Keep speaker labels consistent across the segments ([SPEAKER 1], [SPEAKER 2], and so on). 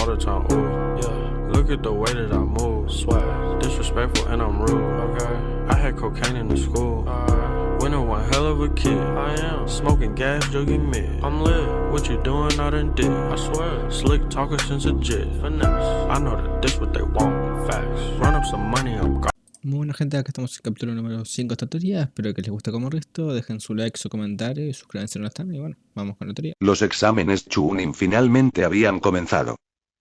[SPEAKER 1] the time, ooh, yeah. Look at the way that I move, swag, disrespectful and I'm rude, okay. I had cocaine in the school, winning one hell of a kid. I am smoking gas, jogging mid. I'm lit. What you doing? I done did. I swear. Slick talker since a jit. Finesse. I know that this what they want. Facts. Run up some money, I'm gone.
[SPEAKER 2] Muy buena gente, acá estamos en el capítulo número 5 de esta teoría. Espero que les guste como resto. Dejen su like, su comentario y suscríbanse si no están. Y bueno, vamos con la teoría.
[SPEAKER 3] Los exámenes Chunin finalmente habían comenzado.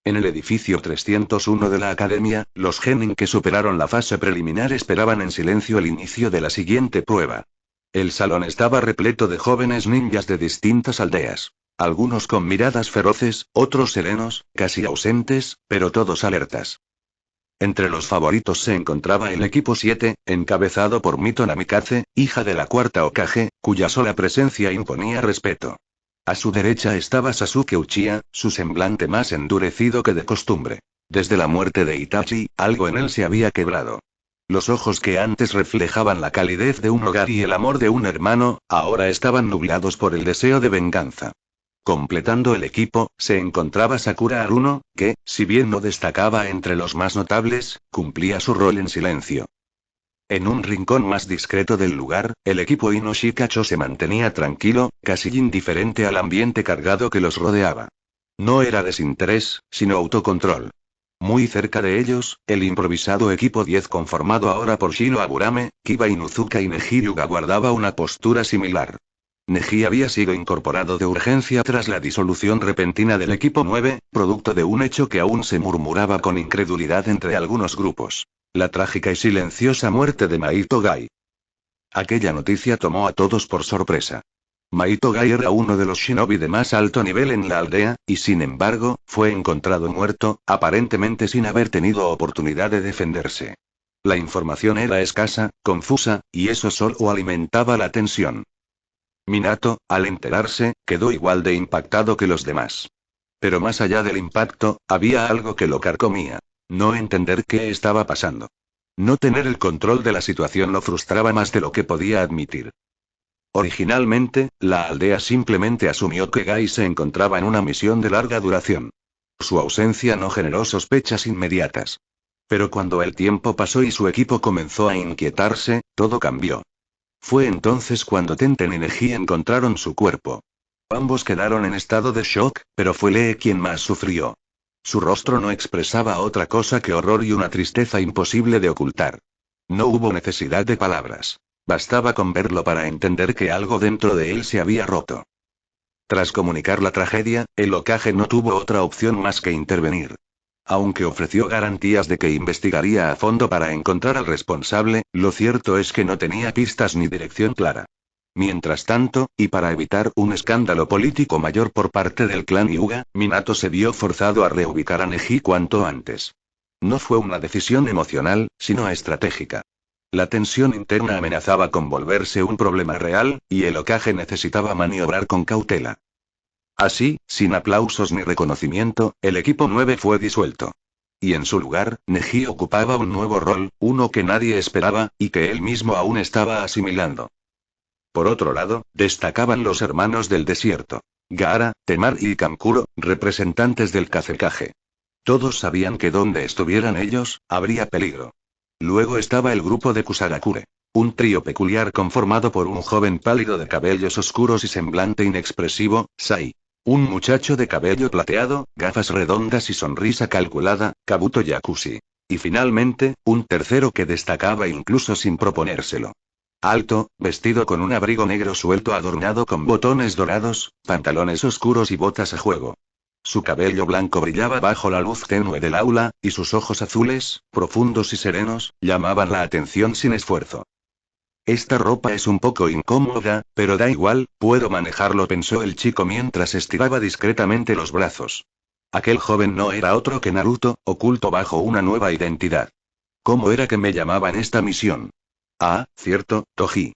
[SPEAKER 3] En el edificio 301 de la academia, los genin que superaron la fase preliminar esperaban en silencio el inicio de la siguiente prueba. El salón estaba repleto de jóvenes ninjas de distintas aldeas. Algunos con miradas feroces, otros serenos, casi ausentes, pero todos alertas. Entre los favoritos se encontraba el equipo 7, encabezado por Mito Namikaze, hija de la cuarta Hokage, cuya sola presencia imponía respeto. A su derecha estaba Sasuke Uchiha, su semblante más endurecido que de costumbre. Desde la muerte de Itachi, algo en él se había quebrado. Los ojos que antes reflejaban la calidez de un hogar y el amor de un hermano, ahora estaban nublados por el deseo de venganza. Completando el equipo, se encontraba Sakura Haruno, que, si bien no destacaba entre los más notables, cumplía su rol en silencio. En un rincón más discreto del lugar, el equipo Inoshikacho se mantenía tranquilo, casi indiferente al ambiente cargado que los rodeaba. No era desinterés, sino autocontrol. Muy cerca de ellos, el improvisado equipo 10 conformado ahora por Shino Agurame, Kiba Inuzuka y Neji Hyuga guardaba una postura similar. Neji había sido incorporado de urgencia tras la disolución repentina del equipo 9, producto de un hecho que aún se murmuraba con incredulidad entre algunos grupos: la trágica y silenciosa muerte de Maito Gai. Aquella noticia tomó a todos por sorpresa. Maito Gai era uno de los shinobi de más alto nivel en la aldea, y sin embargo, fue encontrado muerto, aparentemente sin haber tenido oportunidad de defenderse. La información era escasa, confusa, y eso solo alimentaba la tensión. Minato, al enterarse, quedó igual de impactado que los demás. Pero más allá del impacto, había algo que lo carcomía. No entender qué estaba pasando. No tener el control de la situación lo frustraba más de lo que podía admitir. Originalmente, la aldea simplemente asumió que Gai se encontraba en una misión de larga duración. Su ausencia no generó sospechas inmediatas. Pero cuando el tiempo pasó y su equipo comenzó a inquietarse, todo cambió. Fue entonces cuando Tenten y Neji encontraron su cuerpo. Ambos quedaron en estado de shock, pero fue Lee quien más sufrió. Su rostro no expresaba otra cosa que horror y una tristeza imposible de ocultar. No hubo necesidad de palabras. Bastaba con verlo para entender que algo dentro de él se había roto. Tras comunicar la tragedia, el Hokage no tuvo otra opción más que intervenir. Aunque ofreció garantías de que investigaría a fondo para encontrar al responsable, lo cierto es que no tenía pistas ni dirección clara. Mientras tanto, y para evitar un escándalo político mayor por parte del clan Hyuga, Minato se vio forzado a reubicar a Neji cuanto antes. No fue una decisión emocional, sino estratégica. La tensión interna amenazaba con volverse un problema real, y el Hokage necesitaba maniobrar con cautela. Así, sin aplausos ni reconocimiento, el equipo 9 fue disuelto. Y en su lugar, Neji ocupaba un nuevo rol, uno que nadie esperaba, y que él mismo aún estaba asimilando. Por otro lado, destacaban los hermanos del desierto. Gaara, Temari y Kankuro, representantes del Kazekage. Todos sabían que donde estuvieran ellos, habría peligro. Luego estaba el grupo de Kusagakure. Un trío peculiar conformado por un joven pálido de cabellos oscuros y semblante inexpresivo, Sai. Un muchacho de cabello plateado, gafas redondas y sonrisa calculada, Kabuto Yakushi. Y finalmente, un tercero que destacaba incluso sin proponérselo. Alto, vestido con un abrigo negro suelto adornado con botones dorados, pantalones oscuros y botas a juego. Su cabello blanco brillaba bajo la luz tenue del aula, y sus ojos azules, profundos y serenos, llamaban la atención sin esfuerzo. Esta ropa es un poco incómoda, pero da igual, puedo manejarlo, pensó el chico mientras estiraba discretamente los brazos. Aquel joven no era otro que Naruto, oculto bajo una nueva identidad. ¿Cómo era que me llamaba en esta misión? Ah, cierto, Toji.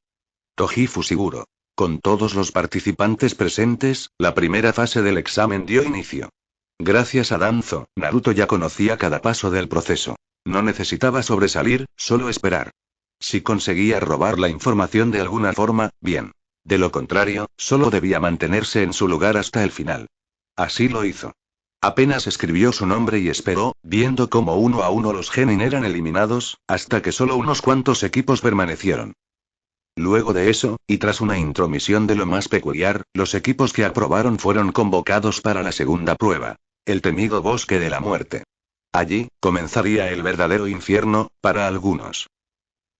[SPEAKER 3] Toji Fushiguro. Con todos los participantes presentes, la primera fase del examen dio inicio. Gracias a Danzo, Naruto ya conocía cada paso del proceso. No necesitaba sobresalir, solo esperar. Si conseguía robar la información de alguna forma, bien. De lo contrario, solo debía mantenerse en su lugar hasta el final. Así lo hizo. Apenas escribió su nombre y esperó, viendo cómo uno a uno los genin eran eliminados, hasta que solo unos cuantos equipos permanecieron. Luego de eso, y tras una intromisión de lo más peculiar, los equipos que aprobaron fueron convocados para la segunda prueba. El temido Bosque de la Muerte. Allí, comenzaría el verdadero infierno, para algunos.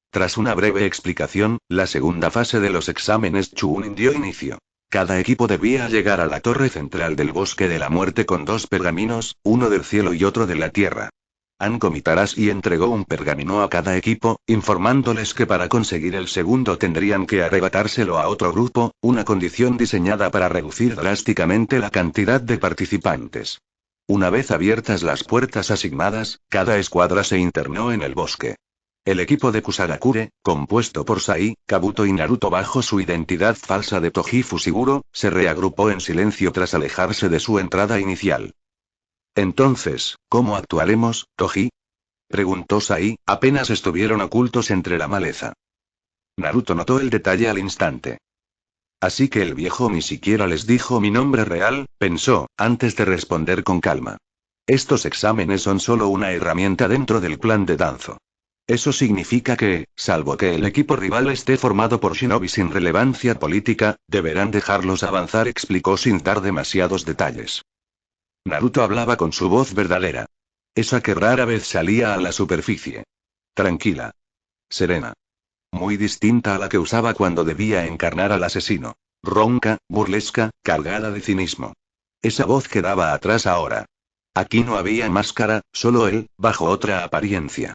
[SPEAKER 3] Tras una breve explicación, la segunda fase de los exámenes Chunin dio inicio. Cada equipo debía llegar a la torre central del Bosque de la Muerte con 2 pergaminos, uno del cielo y otro de la tierra. Anko Mitarashi entregó un pergamino a cada equipo, informándoles que para conseguir el segundo tendrían que arrebatárselo a otro grupo, una condición diseñada para reducir drásticamente la cantidad de participantes. Una vez abiertas las puertas asignadas, cada escuadra se internó en el bosque. El equipo de Kusagakure, compuesto por Sai, Kabuto y Naruto bajo su identidad falsa de Toji Fushiguro, se reagrupó en silencio tras alejarse de su entrada inicial. Entonces, ¿cómo actuaremos, Toji? Preguntó Sai, apenas estuvieron ocultos entre la maleza. Naruto notó el detalle al instante. Así que el viejo ni siquiera les dijo mi nombre real, pensó, antes de responder con calma. Estos exámenes son solo una herramienta dentro del plan de Danzo. Eso significa que, salvo que el equipo rival esté formado por shinobi sin relevancia política, deberán dejarlos avanzar, explicó sin dar demasiados detalles. Naruto hablaba con su voz verdadera. Esa que rara vez salía a la superficie. Tranquila. Serena. Muy distinta a la que usaba cuando debía encarnar al asesino. Ronca, burlesca, cargada de cinismo. Esa voz quedaba atrás ahora. Aquí no había máscara, solo él, bajo otra apariencia.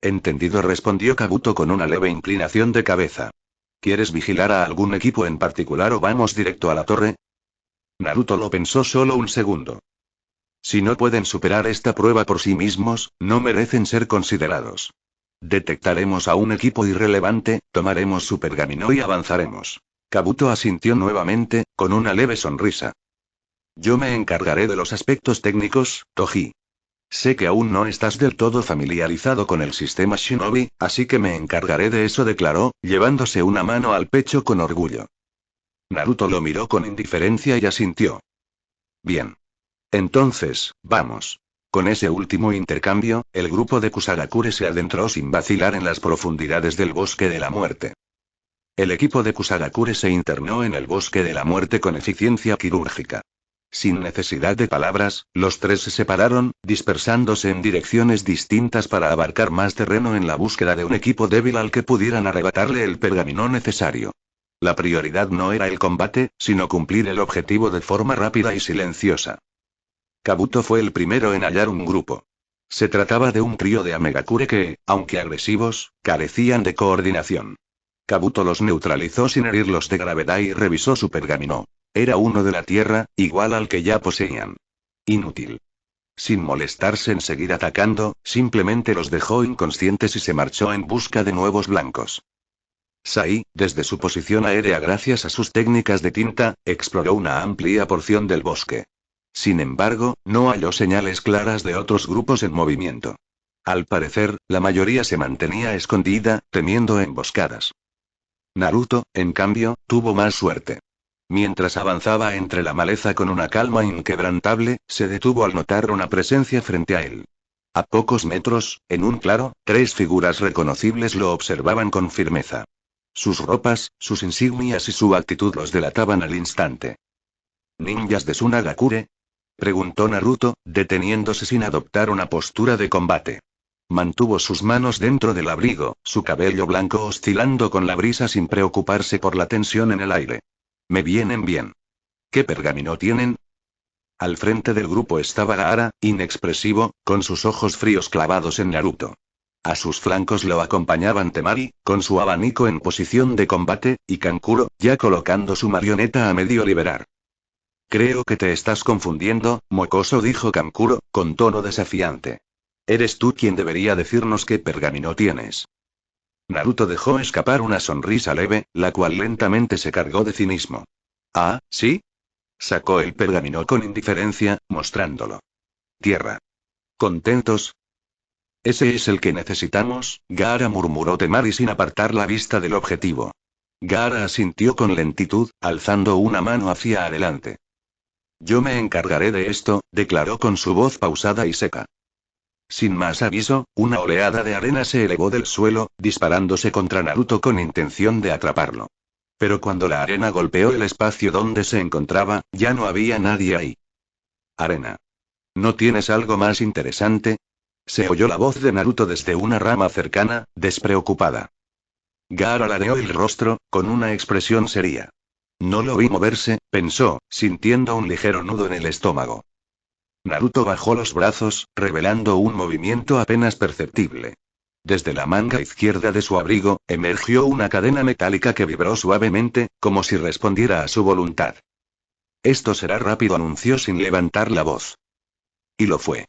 [SPEAKER 3] Entendido, respondió Kabuto con una leve inclinación de cabeza. ¿Quieres vigilar a algún equipo en particular o vamos directo a la torre? Naruto lo pensó solo un segundo. Si no pueden superar esta prueba por sí mismos, no merecen ser considerados. Detectaremos a un equipo irrelevante, tomaremos su pergamino y avanzaremos. Kabuto asintió nuevamente, con una leve sonrisa. Yo me encargaré de los aspectos técnicos, Toji. Sé que aún no estás del todo familiarizado con el sistema Shinobi, así que me encargaré de eso, declaró, llevándose una mano al pecho con orgullo. Naruto lo miró con indiferencia y asintió. Bien. Entonces, vamos. Con ese último intercambio, el grupo de Kusagakure se adentró sin vacilar en las profundidades del Bosque de la Muerte. El equipo de Kusagakure se internó en el Bosque de la Muerte con eficiencia quirúrgica. Sin necesidad de palabras, los tres se separaron, dispersándose en direcciones distintas para abarcar más terreno en la búsqueda de un equipo débil al que pudieran arrebatarle el pergamino necesario. La prioridad no era el combate, sino cumplir el objetivo de forma rápida y silenciosa. Kabuto fue el primero en hallar un grupo. Se trataba de un trío de Amegakure que, aunque agresivos, carecían de coordinación. Kabuto los neutralizó sin herirlos de gravedad y revisó su pergamino. Era uno de la tierra, igual al que ya poseían. Inútil. Sin molestarse en seguir atacando, simplemente los dejó inconscientes y se marchó en busca de nuevos blancos. Sai, desde su posición aérea gracias a sus técnicas de tinta, exploró una amplia porción del bosque. Sin embargo, no halló señales claras de otros grupos en movimiento. Al parecer, la mayoría se mantenía escondida, temiendo emboscadas. Naruto, en cambio, tuvo más suerte. Mientras avanzaba entre la maleza con una calma inquebrantable, se detuvo al notar una presencia frente a él. A pocos metros, en un claro, 3 figuras reconocibles lo observaban con firmeza. Sus ropas, sus insignias y su actitud los delataban al instante. ¿Ninjas de Tsunagakure?, preguntó Naruto, deteniéndose sin adoptar una postura de combate. Mantuvo sus manos dentro del abrigo, su cabello blanco oscilando con la brisa sin preocuparse por la tensión en el aire. Me vienen bien. ¿Qué pergamino tienen? Al frente del grupo estaba Gaara, inexpresivo, con sus ojos fríos clavados en Naruto. A sus flancos lo acompañaban Temari, con su abanico en posición de combate, y Kankuro, ya colocando su marioneta a medio liberar. Creo que te estás confundiendo, mocoso, dijo Kankuro, con tono desafiante. Eres tú quien debería decirnos qué pergamino tienes. Naruto dejó escapar una sonrisa leve, la cual lentamente se cargó de cinismo. ¿Ah, sí? Sacó el pergamino con indiferencia, mostrándolo. Tierra. ¿Contentos? Ese es el que necesitamos, Gaara, murmuró Temari sin apartar la vista del objetivo. Gaara asintió con lentitud, alzando una mano hacia adelante. Yo me encargaré de esto, declaró con su voz pausada y seca. Sin más aviso, una oleada de arena se elevó del suelo, disparándose contra Naruto con intención de atraparlo. Pero cuando la arena golpeó el espacio donde se encontraba, ya no había nadie ahí. Arena. ¿No tienes algo más interesante? Se oyó la voz de Naruto desde una rama cercana, despreocupada. Gaara ladeó el rostro, con una expresión seria. No lo vi moverse, pensó, sintiendo un ligero nudo en el estómago. Naruto bajó los brazos, revelando un movimiento apenas perceptible. Desde la manga izquierda de su abrigo, emergió una cadena metálica que vibró suavemente, como si respondiera a su voluntad. Esto será rápido, anunció sin levantar la voz. Y lo fue.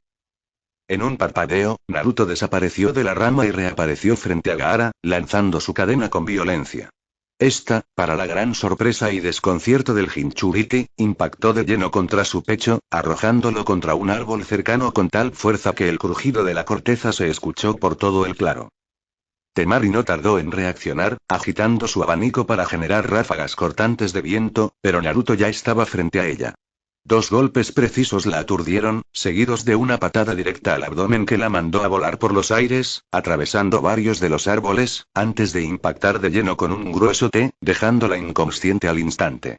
[SPEAKER 3] En un parpadeo, Naruto desapareció de la rama y reapareció frente a Gaara, lanzando su cadena con violencia. Esta, para la gran sorpresa y desconcierto del Jinchuriki, impactó de lleno contra su pecho, arrojándolo contra un árbol cercano con tal fuerza que el crujido de la corteza se escuchó por todo el claro. Temari no tardó en reaccionar, agitando su abanico para generar ráfagas cortantes de viento, pero Naruto ya estaba frente a ella. 2 golpes precisos la aturdieron, seguidos de una patada directa al abdomen que la mandó a volar por los aires, atravesando varios de los árboles, antes de impactar de lleno con un grueso T, dejándola inconsciente al instante.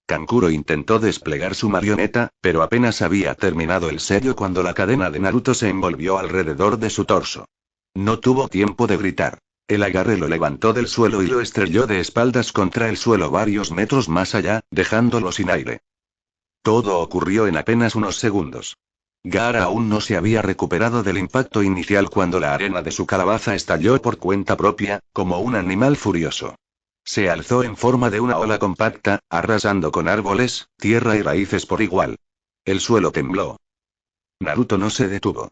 [SPEAKER 3] Kankuro intentó desplegar su marioneta, pero apenas había terminado el sello cuando la cadena de Naruto se envolvió alrededor de su torso. No tuvo tiempo de gritar. El agarre lo levantó del suelo y lo estrelló de espaldas contra el suelo varios metros más allá, dejándolo sin aire. Todo ocurrió en apenas unos segundos. Gaara aún no se había recuperado del impacto inicial cuando la arena de su calabaza estalló por cuenta propia, como un animal furioso. Se alzó en forma de una ola compacta, arrasando con árboles, tierra y raíces por igual. El suelo tembló. Naruto no se detuvo.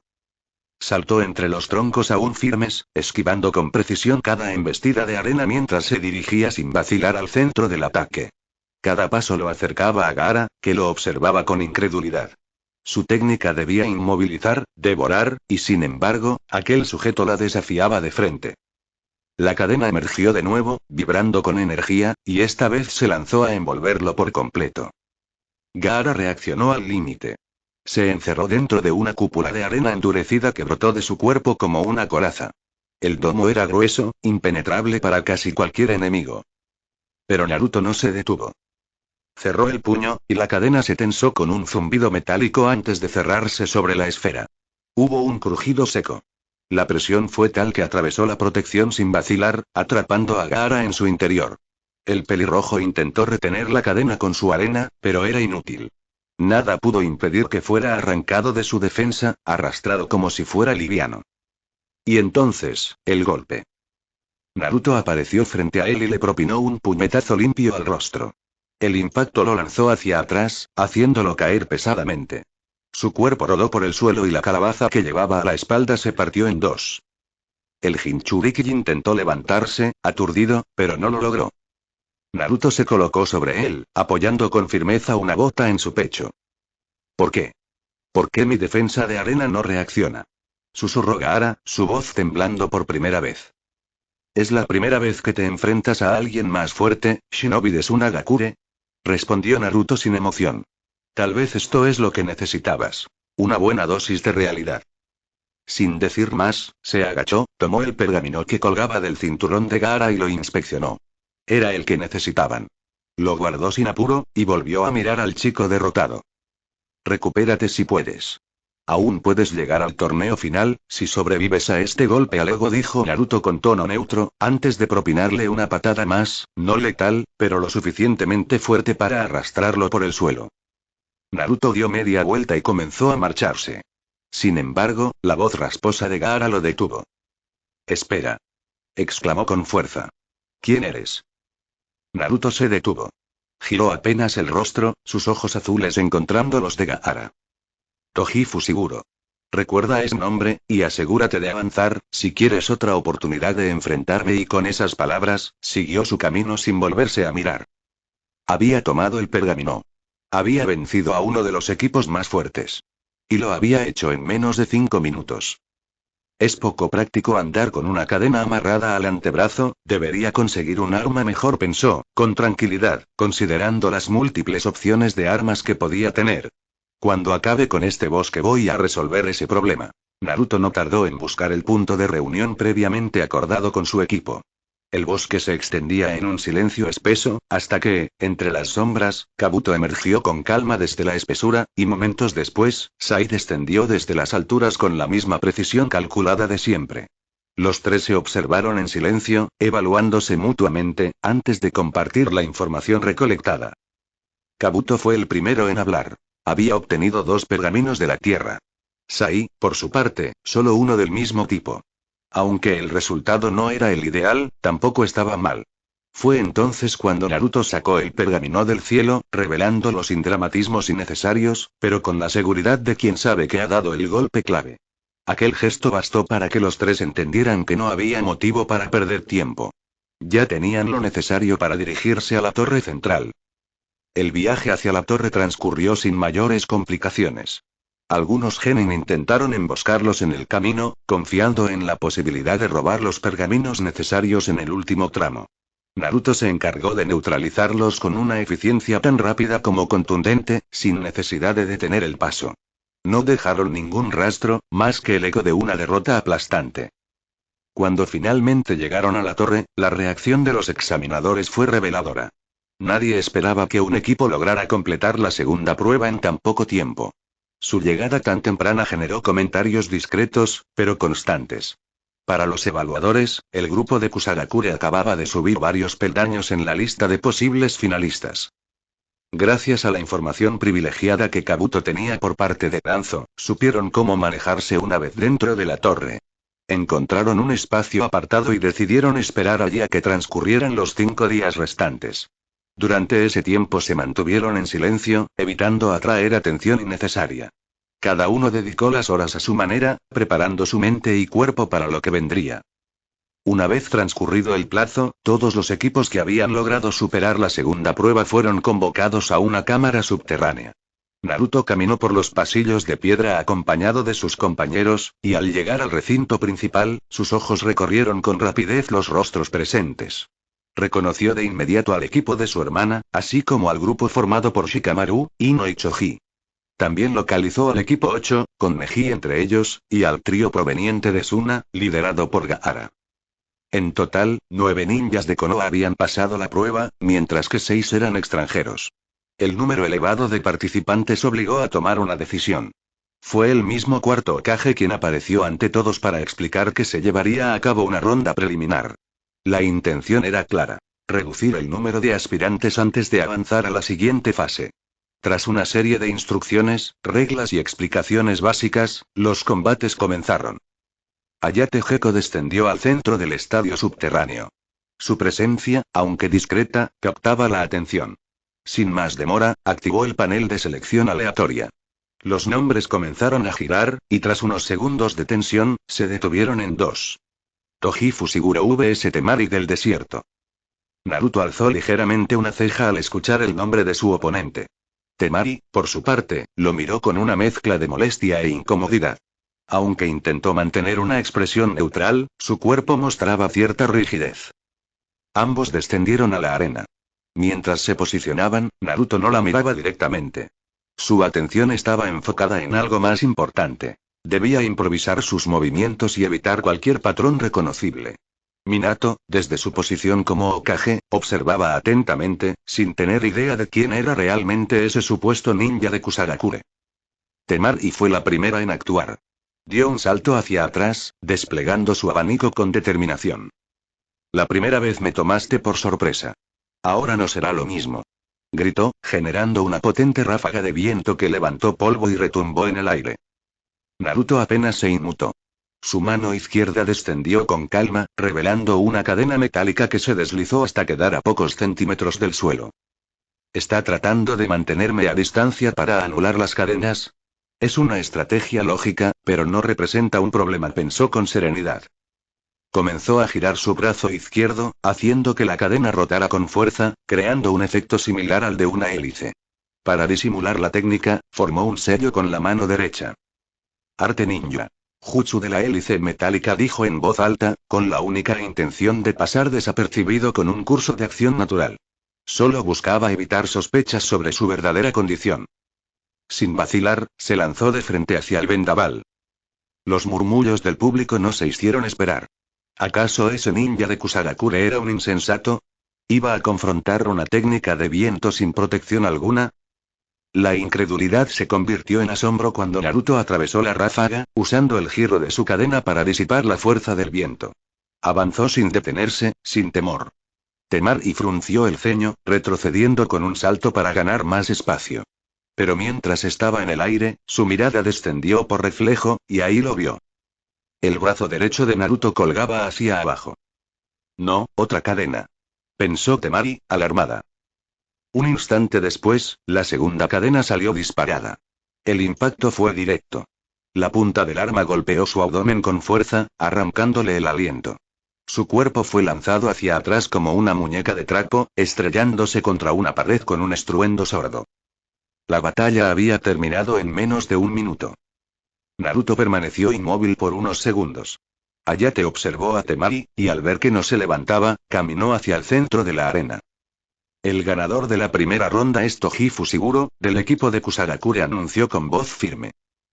[SPEAKER 3] Saltó entre los troncos aún firmes, esquivando con precisión cada embestida de arena mientras se dirigía sin vacilar al centro del ataque. Cada paso lo acercaba a Gaara, que lo observaba con incredulidad. Su técnica debía inmovilizar, devorar, y sin embargo, aquel sujeto la desafiaba de frente. La cadena emergió de nuevo, vibrando con energía, y esta vez se lanzó a envolverlo por completo. Gaara reaccionó al límite. Se encerró dentro de una cúpula de arena endurecida que brotó de su cuerpo como una coraza. El domo era grueso, impenetrable para casi cualquier enemigo. Pero Naruto no se detuvo. Cerró el puño, y la cadena se tensó con un zumbido metálico antes de cerrarse sobre la esfera. Hubo un crujido seco. La presión fue tal que atravesó la protección sin vacilar, atrapando a Gaara en su interior. El pelirrojo intentó retener la cadena con su arena, pero era inútil. Nada pudo impedir que fuera arrancado de su defensa, arrastrado como si fuera liviano. Y entonces, el golpe. Naruto apareció frente a él y le propinó un puñetazo limpio al rostro. El impacto lo lanzó hacia atrás, haciéndolo caer pesadamente. Su cuerpo rodó por el suelo y la calabaza que llevaba a la espalda se partió en 2. El Jinchuriki intentó levantarse, aturdido, pero no lo logró. Naruto se colocó sobre él, apoyando con firmeza una bota en su pecho. ¿Por qué? ¿Por qué mi defensa de arena no reacciona? Susurró Gaara, su voz temblando por primera vez. ¿Es la primera vez que te enfrentas a alguien más fuerte, Shinobi de Tsunagakure? Respondió Naruto sin emoción. Tal vez esto es lo que necesitabas. Una buena dosis de realidad. Sin decir más, se agachó, tomó el pergamino que colgaba del cinturón de Gaara y lo inspeccionó. Era el que necesitaban. Lo guardó sin apuro, y volvió a mirar al chico derrotado. Recupérate si puedes. Aún puedes llegar al torneo final, si sobrevives a este golpe al ego, dijo Naruto con tono neutro, antes de propinarle una patada más, no letal, pero lo suficientemente fuerte para arrastrarlo por el suelo. Naruto dio media vuelta y comenzó a marcharse. Sin embargo, la voz rasposa de Gaara lo detuvo. «Espera», exclamó con fuerza. «¿Quién eres?» Naruto se detuvo. Giró apenas el rostro, sus ojos azules encontrando los de Gaara. Toji Fushiguro. Recuerda ese nombre, y asegúrate de avanzar, si quieres otra oportunidad de enfrentarme, y con esas palabras, siguió su camino sin volverse a mirar. Había tomado el pergamino. Había vencido a uno de los equipos más fuertes. Y lo había hecho en menos de 5 minutos. Es poco práctico andar con una cadena amarrada al antebrazo, debería conseguir un arma mejor, pensó, con tranquilidad, considerando las múltiples opciones de armas que podía tener. Cuando acabe con este bosque voy a resolver ese problema. Naruto no tardó en buscar el punto de reunión previamente acordado con su equipo. El bosque se extendía en un silencio espeso, hasta que, entre las sombras, Kabuto emergió con calma desde la espesura, y momentos después, Sai descendió desde las alturas con la misma precisión calculada de siempre. Los tres se observaron en silencio, evaluándose mutuamente, antes de compartir la información recolectada. Kabuto fue el primero en hablar. Había obtenido 2 pergaminos de la Tierra. Sai, por su parte, solo uno del mismo tipo. Aunque el resultado no era el ideal, tampoco estaba mal. Fue entonces cuando Naruto sacó el pergamino del cielo, revelando sin dramatismos innecesarios, pero con la seguridad de quien sabe que ha dado el golpe clave. Aquel gesto bastó para que los tres entendieran que no había motivo para perder tiempo. Ya tenían lo necesario para dirigirse a la torre central. El viaje hacia la torre transcurrió sin mayores complicaciones. Algunos genin intentaron emboscarlos en el camino, confiando en la posibilidad de robar los pergaminos necesarios en el último tramo. Naruto se encargó de neutralizarlos con una eficiencia tan rápida como contundente, sin necesidad de detener el paso. No dejaron ningún rastro, más que el eco de una derrota aplastante. Cuando finalmente llegaron a la torre, la reacción de los examinadores fue reveladora. Nadie esperaba que un equipo lograra completar la segunda prueba en tan poco tiempo. Su llegada tan temprana generó comentarios discretos, pero constantes. Para los evaluadores, el grupo de Kusagakure acababa de subir varios peldaños en la lista de posibles finalistas. Gracias a la información privilegiada que Kabuto tenía por parte de Danzo, supieron cómo manejarse una vez dentro de la torre. Encontraron un espacio apartado y decidieron esperar allí a que transcurrieran los 5 días restantes. Durante ese tiempo se mantuvieron en silencio, evitando atraer atención innecesaria. Cada uno dedicó las horas a su manera, preparando su mente y cuerpo para lo que vendría. Una vez transcurrido el plazo, todos los equipos que habían logrado superar la segunda prueba fueron convocados a una cámara subterránea. Naruto caminó por los pasillos de piedra acompañado de sus compañeros, y al llegar al recinto principal, sus ojos recorrieron con rapidez los rostros presentes. Reconoció de inmediato al equipo de su hermana, así como al grupo formado por Shikamaru, Ino y Choji. También localizó al equipo 8, con Neji entre ellos, y al trío proveniente de Suna, liderado por Gaara. En total, 9 ninjas de Konoha habían pasado la prueba, mientras que 6 eran extranjeros. El número elevado de participantes obligó a tomar una decisión. Fue el mismo cuarto Hokage quien apareció ante todos para explicar que se llevaría a cabo una ronda preliminar. La intención era clara: reducir el número de aspirantes antes de avanzar a la siguiente fase. Tras una serie de instrucciones, reglas y explicaciones básicas, los combates comenzaron. Hayate Gecko descendió al centro del estadio subterráneo. Su presencia, aunque discreta, captaba la atención. Sin más demora, activó el panel de selección aleatoria. Los nombres comenzaron a girar, y tras unos segundos de tensión, se detuvieron en 2. Toji Fushiguro vs Temari del desierto. Naruto alzó ligeramente una ceja al escuchar el nombre de su oponente. Temari, por su parte, lo miró con una mezcla de molestia e incomodidad. Aunque intentó mantener una expresión neutral, su cuerpo mostraba cierta rigidez. Ambos descendieron a la arena. Mientras se posicionaban, Naruto no la miraba directamente. Su atención estaba enfocada en algo más importante. Debía improvisar sus movimientos y evitar cualquier patrón reconocible. Minato, desde su posición como Hokage, observaba atentamente, sin tener idea de quién era realmente ese supuesto ninja de Kusagakure. Temari fue la primera en actuar. Dio un salto hacia atrás, desplegando su abanico con determinación. La primera vez me tomaste por sorpresa. Ahora no será lo mismo. Gritó, generando una potente ráfaga de viento que levantó polvo y retumbó en el aire. Naruto apenas se inmutó. Su mano izquierda descendió con calma, revelando una cadena metálica que se deslizó hasta quedar a pocos centímetros del suelo. ¿Está tratando de mantenerme a distancia para anular las cadenas? Es una estrategia lógica, pero no representa un problema, pensó con serenidad. Comenzó a girar su brazo izquierdo, haciendo que la cadena rotara con fuerza, creando un efecto similar al de una hélice. Para disimular la técnica, formó un sello con la mano derecha. Arte ninja. Jutsu de la hélice metálica, dijo en voz alta, con la única intención de pasar desapercibido con un curso de acción natural. Solo buscaba evitar sospechas sobre su verdadera condición. Sin vacilar, se lanzó de frente hacia el vendaval. Los murmullos del público no se hicieron esperar. ¿Acaso ese ninja de Kusagakure era un insensato? ¿Iba a confrontar una técnica de viento sin protección alguna? La incredulidad se convirtió en asombro cuando Naruto atravesó la ráfaga, usando el giro de su cadena para disipar la fuerza del viento. Avanzó sin detenerse, sin temor. Temari frunció el ceño, retrocediendo con un salto para ganar más espacio. Pero mientras estaba en el aire, su mirada descendió por reflejo, y ahí lo vio. El brazo derecho de Naruto colgaba hacia abajo. No, otra cadena. Pensó Temari, alarmada. Un instante después, la segunda cadena salió disparada. El impacto fue directo. La punta del arma golpeó su abdomen con fuerza, arrancándole el aliento. Su cuerpo fue lanzado hacia atrás como una muñeca de trapo, estrellándose contra una pared con un estruendo sordo. La batalla había terminado en menos de un minuto. Naruto permaneció inmóvil por unos segundos. Hayate observó a Temari, y al ver que no se levantaba, caminó hacia el centro de la arena. El ganador de la primera ronda es Toji Fushiguro, del equipo de Kusagakure, anunció con voz firme.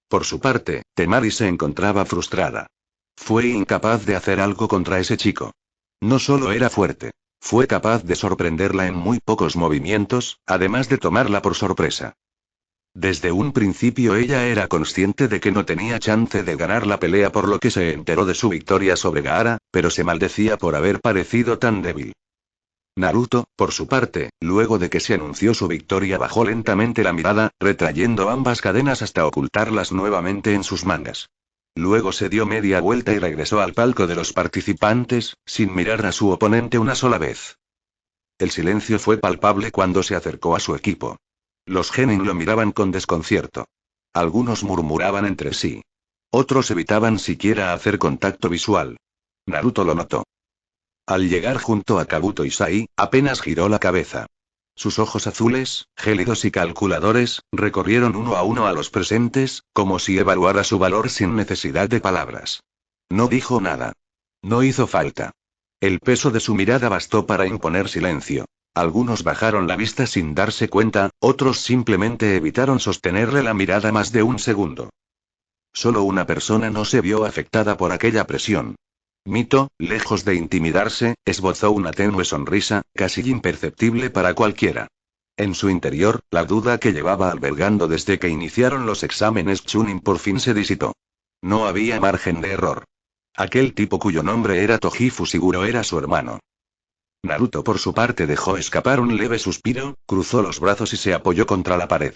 [SPEAKER 3] Por su parte, Temari se encontraba frustrada. Fue incapaz de hacer algo contra ese chico. No solo era fuerte, fue capaz de sorprenderla en muy pocos movimientos, además de tomarla por sorpresa. Desde un principio ella era consciente de que no tenía chance de ganar la pelea, por lo que se enteró de su victoria sobre Gaara, pero se maldecía por haber parecido tan débil. Naruto, por su parte, luego de que se anunció su victoria, bajó lentamente la mirada, retrayendo ambas cadenas hasta ocultarlas nuevamente en sus mangas. Luego se dio media vuelta y regresó al palco de los participantes, sin mirar a su oponente una sola vez. El silencio fue palpable cuando se acercó a su equipo. Los genin lo miraban con desconcierto. Algunos murmuraban entre sí. Otros evitaban siquiera hacer contacto visual. Naruto lo notó. Al llegar junto a Kabuto y Sai, apenas giró la cabeza. Sus ojos azules, gélidos y calculadores, recorrieron uno a los presentes, como si evaluara su valor sin necesidad de palabras. No dijo nada. No hizo falta. El peso de su mirada bastó para imponer silencio. Algunos bajaron la vista sin darse cuenta, otros simplemente evitaron sostenerle la mirada más de un segundo. Solo una persona no se vio afectada por aquella presión. Mito, lejos de intimidarse, esbozó una tenue sonrisa, casi imperceptible para cualquiera. En su interior, la duda que llevaba albergando desde que iniciaron los exámenes Chunin por fin se disipó. No había margen de error. Aquel tipo cuyo nombre era Toji Fushiguro era su hermano. Naruto por su parte dejó escapar un leve suspiro, cruzó los brazos y se apoyó contra la pared.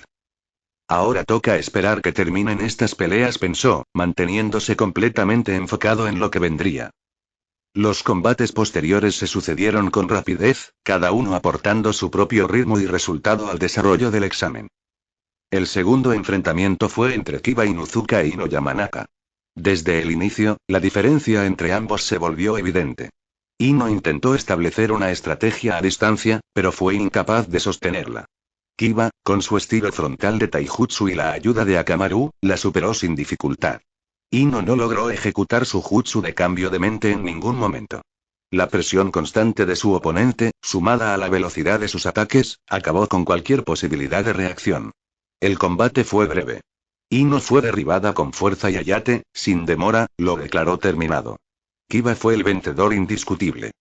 [SPEAKER 3] Ahora toca esperar que terminen estas peleas, pensó, manteniéndose completamente enfocado en lo que vendría. Los combates posteriores se sucedieron con rapidez, cada uno aportando su propio ritmo y resultado al desarrollo del examen. El segundo enfrentamiento fue entre Kiba Inuzuka e Ino Yamanaka. Desde el inicio, la diferencia entre ambos se volvió evidente. Ino intentó establecer una estrategia a distancia, pero fue incapaz de sostenerla. Kiba, con su estilo frontal de taijutsu y la ayuda de Akamaru, la superó sin dificultad. Ino no logró ejecutar su jutsu de cambio de mente en ningún momento. La presión constante de su oponente, sumada a la velocidad de sus ataques, acabó con cualquier posibilidad de reacción. El combate fue breve. Ino fue derribada con fuerza y Hayate, sin demora, lo declaró terminado. Kiba fue el vencedor indiscutible.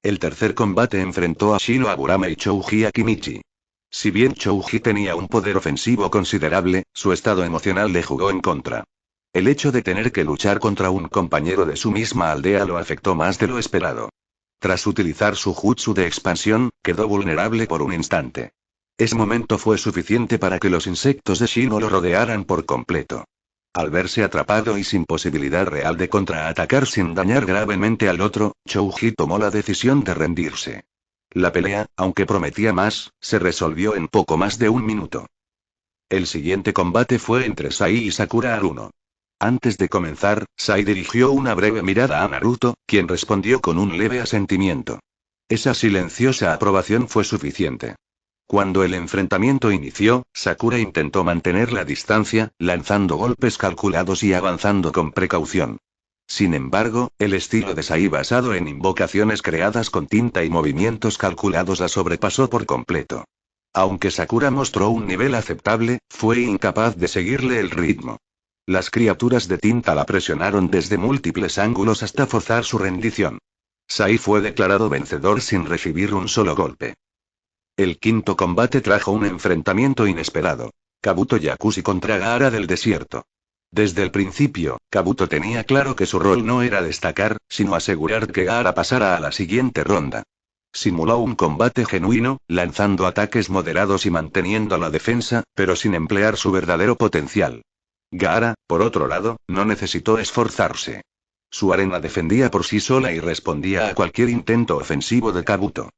[SPEAKER 3] El tercer combate enfrentó a Shino Aburame y Chouji Akimichi. Si bien Chouji tenía un poder ofensivo considerable, su estado emocional le jugó en contra. El hecho de tener que luchar contra un compañero de su misma aldea lo afectó más de lo esperado. Tras utilizar su jutsu de expansión, quedó vulnerable por un instante. Ese momento fue suficiente para que los insectos de Shino lo rodearan por completo. Al verse atrapado y sin posibilidad real de contraatacar sin dañar gravemente al otro, Chouji tomó la decisión de rendirse. La pelea, aunque prometía más, se resolvió en poco más de un minuto. El siguiente combate fue entre Sai y Sakura Haruno. Antes de comenzar, Sai dirigió una breve mirada a Naruto, quien respondió con un leve asentimiento. Esa silenciosa aprobación fue suficiente. Cuando el enfrentamiento inició, Sakura intentó mantener la distancia, lanzando golpes calculados y avanzando con precaución. Sin embargo, el estilo de Sai basado en invocaciones creadas con tinta y movimientos calculados la sobrepasó por completo. Aunque Sakura mostró un nivel aceptable, fue incapaz de seguirle el ritmo. Las criaturas de tinta la presionaron desde múltiples ángulos hasta forzar su rendición. Sai fue declarado vencedor sin recibir un solo golpe. El quinto combate trajo un enfrentamiento inesperado. Kabuto Yakushi contra Gaara del desierto. Desde el principio, Kabuto tenía claro que su rol no era destacar, sino asegurar que Gaara pasara a la siguiente ronda. Simuló un combate genuino, lanzando ataques moderados y manteniendo la defensa, pero sin emplear su verdadero potencial. Gaara, por otro lado, no necesitó esforzarse. Su arena defendía por sí sola y respondía a cualquier intento ofensivo de Kabuto.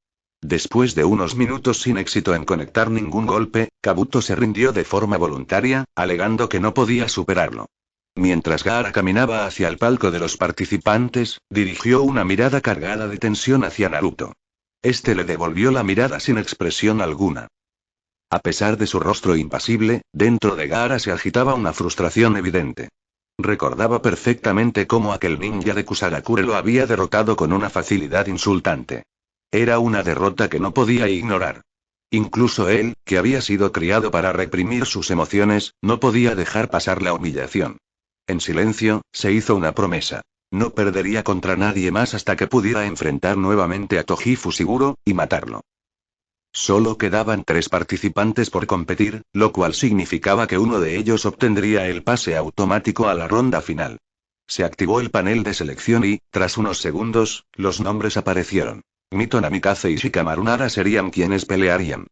[SPEAKER 3] Después de unos minutos sin éxito en conectar ningún golpe, Kabuto se rindió de forma voluntaria, alegando que no podía superarlo. Mientras Gaara caminaba hacia el palco de los participantes, dirigió una mirada cargada de tensión hacia Naruto. Este le devolvió la mirada sin expresión alguna. A pesar de su rostro impasible, dentro de Gaara se agitaba una frustración evidente. Recordaba perfectamente cómo aquel ninja de Kusagakure lo había derrotado con una facilidad insultante. Era una derrota que no podía ignorar. Incluso él, que había sido criado para reprimir sus emociones, no podía dejar pasar la humillación. En silencio, se hizo una promesa. No perdería contra nadie más hasta que pudiera enfrentar nuevamente a Toji Fushiguro, y matarlo. Solo quedaban 3 participantes por competir, lo cual significaba que uno de ellos obtendría el pase automático a la ronda final. Se activó el panel de selección y, tras unos segundos, los nombres aparecieron. Mito Namikaze y Shikamaru Nara serían quienes pelearían.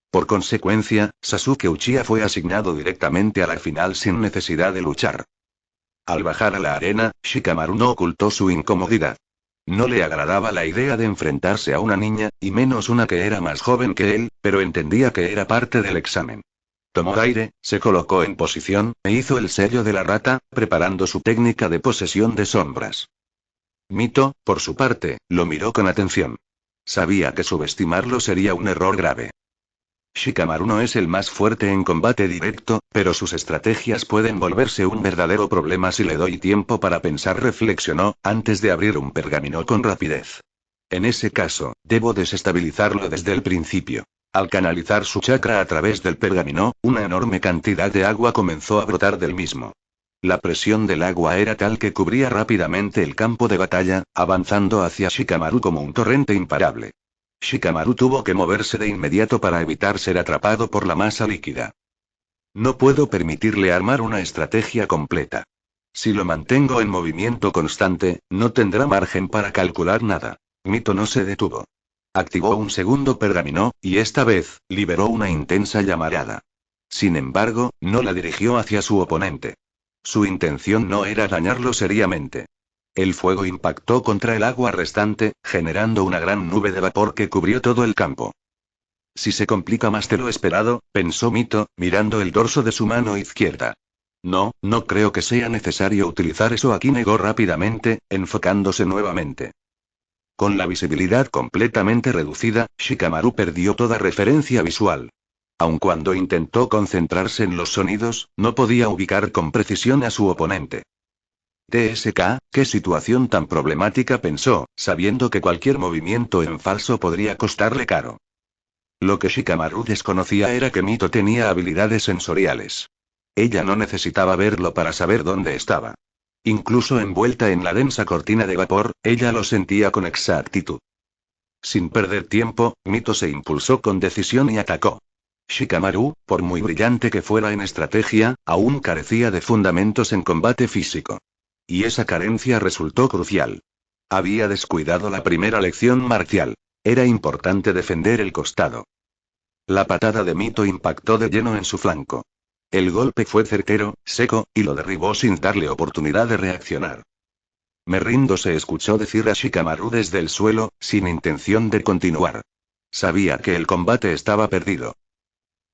[SPEAKER 3] Por consecuencia, Sasuke Uchiha fue asignado directamente a la final sin necesidad de luchar. Al bajar a la arena, Shikamaru no ocultó su incomodidad. No le agradaba la idea de enfrentarse a una niña, y menos una que era más joven que él, pero entendía que era parte del examen. Tomó aire, se colocó en posición, e hizo el sello de la rata, preparando su técnica de posesión de sombras. Mito, por su parte, lo miró con atención. Sabía que subestimarlo sería un error grave. Shikamaru no es el más fuerte en combate directo, pero sus estrategias pueden volverse un verdadero problema si le doy tiempo para pensar, reflexionó, antes de abrir un pergamino con rapidez. En ese caso, debo desestabilizarlo desde el principio. Al canalizar su chakra a través del pergamino, una enorme cantidad de agua comenzó a brotar del mismo. La presión del agua era tal que cubría rápidamente el campo de batalla, avanzando hacia Shikamaru como un torrente imparable. Shikamaru tuvo que moverse de inmediato para evitar ser atrapado por la masa líquida. No puedo permitirle armar una estrategia completa. Si lo mantengo en movimiento constante, no tendrá margen para calcular nada. Mito no se detuvo. Activó un segundo pergamino, y esta vez, liberó una intensa llamarada. Sin embargo, no la dirigió hacia su oponente. Su intención no era dañarlo seriamente. El fuego impactó contra el agua restante, generando una gran nube de vapor que cubrió todo el campo. Si se complica más de lo esperado, pensó Mito, mirando el dorso de su mano izquierda. No creo que sea necesario utilizar eso aquí, negó rápidamente, enfocándose nuevamente. Con la visibilidad completamente reducida, Shikamaru perdió toda referencia visual. Aun cuando intentó concentrarse en los sonidos, no podía ubicar con precisión a su oponente. TSK, qué situación tan problemática, pensó, sabiendo que cualquier movimiento en falso podría costarle caro. Lo que Shikamaru desconocía era que Mito tenía habilidades sensoriales. Ella no necesitaba verlo para saber dónde estaba. Incluso envuelta en la densa cortina de vapor, ella lo sentía con exactitud. Sin perder tiempo, Mito se impulsó con decisión y atacó. Shikamaru, por muy brillante que fuera en estrategia, aún carecía de fundamentos en combate físico. Y esa carencia resultó crucial. Había descuidado la primera lección marcial. Era importante defender el costado. La patada de Mito impactó de lleno en su flanco. El golpe fue certero, seco, y lo derribó sin darle oportunidad de reaccionar. Me rindo, se escuchó decir a Shikamaru desde el suelo, sin intención de continuar. Sabía que el combate estaba perdido.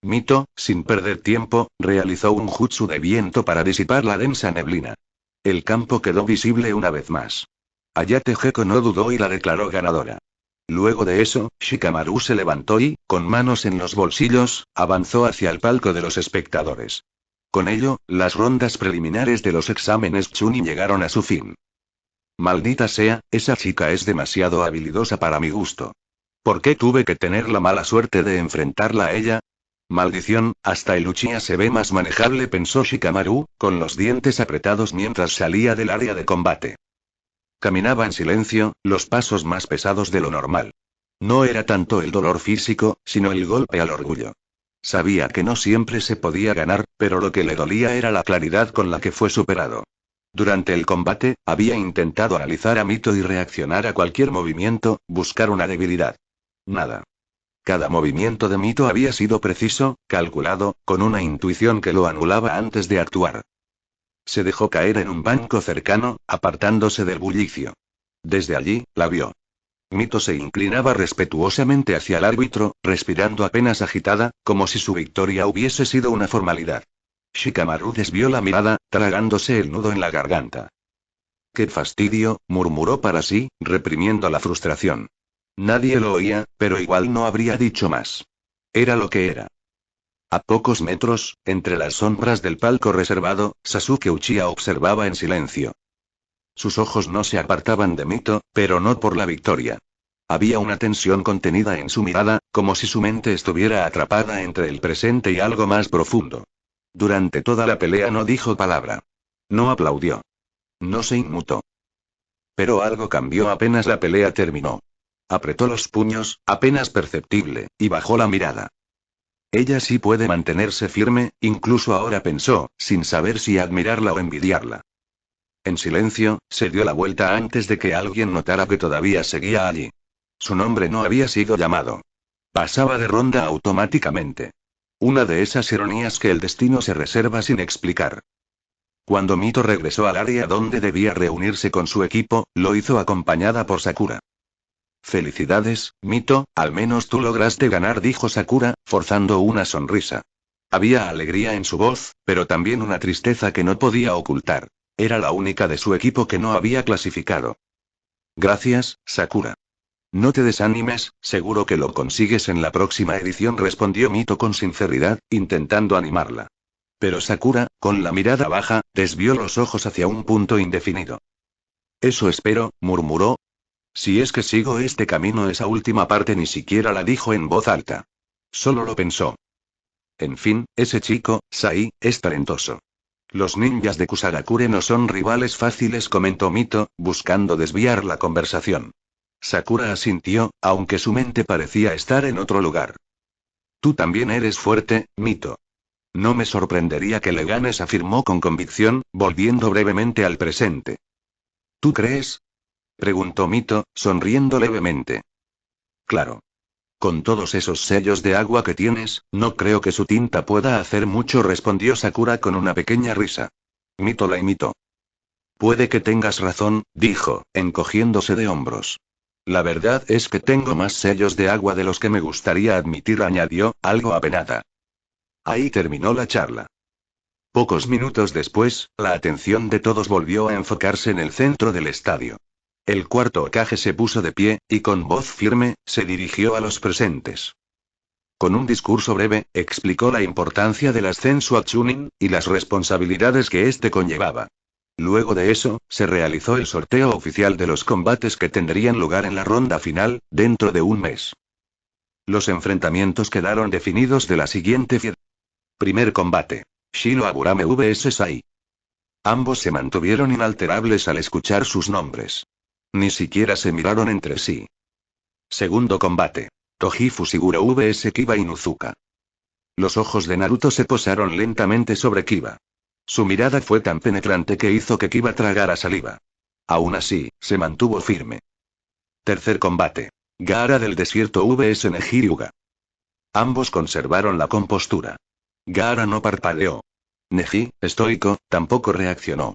[SPEAKER 3] Mito, sin perder tiempo, realizó un jutsu de viento para disipar la densa neblina. El campo quedó visible una vez más. Ayate Gecko no dudó y la declaró ganadora. Luego de eso, Shikamaru se levantó y, con manos en los bolsillos, avanzó hacia el palco de los espectadores. Con ello, las rondas preliminares de los exámenes Chunin llegaron a su fin. Maldita sea, esa chica es demasiado habilidosa para mi gusto. ¿Por qué tuve que tener la mala suerte de enfrentarla a ella? Maldición, hasta el Uchiha se ve más manejable, pensó Shikamaru, con los dientes apretados mientras salía del área de combate. Caminaba en silencio, los pasos más pesados de lo normal. No era tanto el dolor físico, sino el golpe al orgullo. Sabía que no siempre se podía ganar, pero lo que le dolía era la claridad con la que fue superado. Durante el combate, había intentado analizar a Mito y reaccionar a cualquier movimiento, buscar una debilidad. Nada. Cada movimiento de Mito había sido preciso, calculado, con una intuición que lo anulaba antes de actuar. Se dejó caer en un banco cercano, apartándose del bullicio. Desde allí, la vio. Mito se inclinaba respetuosamente hacia el árbitro, respirando apenas agitada, como si su victoria hubiese sido una formalidad. Shikamaru desvió la mirada, tragándose el nudo en la garganta. «¡Qué fastidio!», murmuró para sí, reprimiendo la frustración. Nadie lo oía, pero igual no habría dicho más. Era lo que era. A pocos metros, entre las sombras del palco reservado, Sasuke Uchiha observaba en silencio. Sus ojos no se apartaban de Mito, pero no por la victoria. Había una tensión contenida en su mirada, como si su mente estuviera atrapada entre el presente y algo más profundo. Durante toda la pelea no dijo palabra. No aplaudió. No se inmutó. Pero algo cambió apenas la pelea terminó. Apretó los puños, apenas perceptible, y bajó la mirada. Ella sí puede mantenerse firme, incluso ahora pensó, sin saber si admirarla o envidiarla. En silencio, se dio la vuelta antes de que alguien notara que todavía seguía allí. Su nombre no había sido llamado. Pasaba de ronda automáticamente. Una de esas ironías que el destino se reserva sin explicar. Cuando Mito regresó al área donde debía reunirse con su equipo, lo hizo acompañada por Sakura. «Felicidades, Mito, al menos tú lograste ganar», dijo Sakura, forzando una sonrisa. Había alegría en su voz, pero también una tristeza que no podía ocultar. Era la única de su equipo que no había clasificado. «Gracias, Sakura. No te desanimes, seguro que lo consigues en la próxima edición», respondió Mito con sinceridad, intentando animarla. Pero Sakura, con la mirada baja, desvió los ojos hacia un punto indefinido. «Eso espero», murmuró. «Si es que sigo este camino», esa última parte ni siquiera la dijo en voz alta. Solo lo pensó. En fin, ese chico, Sai, es talentoso. Los ninjas de Kusagakure no son rivales fáciles, comentó Mito, buscando desviar la conversación. Sakura asintió, aunque su mente parecía estar en otro lugar. «Tú también eres fuerte, Mito». «No me sorprendería que le ganes», afirmó con convicción, volviendo brevemente al presente. «¿Tú crees?», preguntó Mito, sonriendo levemente. «Claro. Con todos esos sellos de agua que tienes, no creo que su tinta pueda hacer mucho», respondió Sakura con una pequeña risa. Mito la imitó. «Puede que tengas razón», dijo, encogiéndose de hombros. «La verdad es que tengo más sellos de agua de los que me gustaría admitir», añadió, algo apenada. Ahí terminó la charla. Pocos minutos después, la atención de todos volvió a enfocarse en el centro del estadio. El cuarto Hokage se puso de pie, y con voz firme, se dirigió a los presentes. Con un discurso breve, explicó la importancia del ascenso a Chunin, y las responsabilidades que éste conllevaba. Luego de eso, se realizó el sorteo oficial de los combates que tendrían lugar en la ronda final, dentro de un mes. Los enfrentamientos quedaron definidos de la siguiente forma. Primer combate. Shiro Aburame vs Sai. Ambos se mantuvieron inalterables al escuchar sus nombres. Ni siquiera se miraron entre sí. Segundo combate. Toji Fushiguro vs Kiba Inuzuka. Los ojos de Naruto se posaron lentamente sobre Kiba. Su mirada fue tan penetrante que hizo que Kiba tragara saliva. Aún así, se mantuvo firme. Tercer combate. Gaara del desierto vs Neji Hyuga. Ambos conservaron la compostura. Gaara no parpadeó. Neji, estoico, tampoco reaccionó.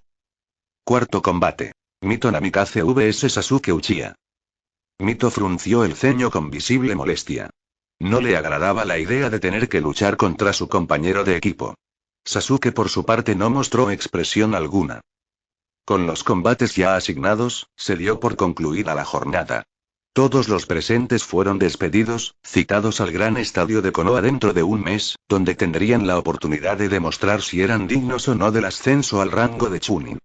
[SPEAKER 3] Cuarto combate. Mito Namikaze vs Sasuke Uchiha. Mito frunció el ceño con visible molestia. No le agradaba la idea de tener que luchar contra su compañero de equipo. Sasuke por su parte no mostró expresión alguna. Con los combates ya asignados, se dio por concluida la jornada. Todos los presentes fueron despedidos, citados al gran estadio de Konoha dentro de un mes, donde tendrían la oportunidad de demostrar si eran dignos o no del ascenso al rango de Chunin.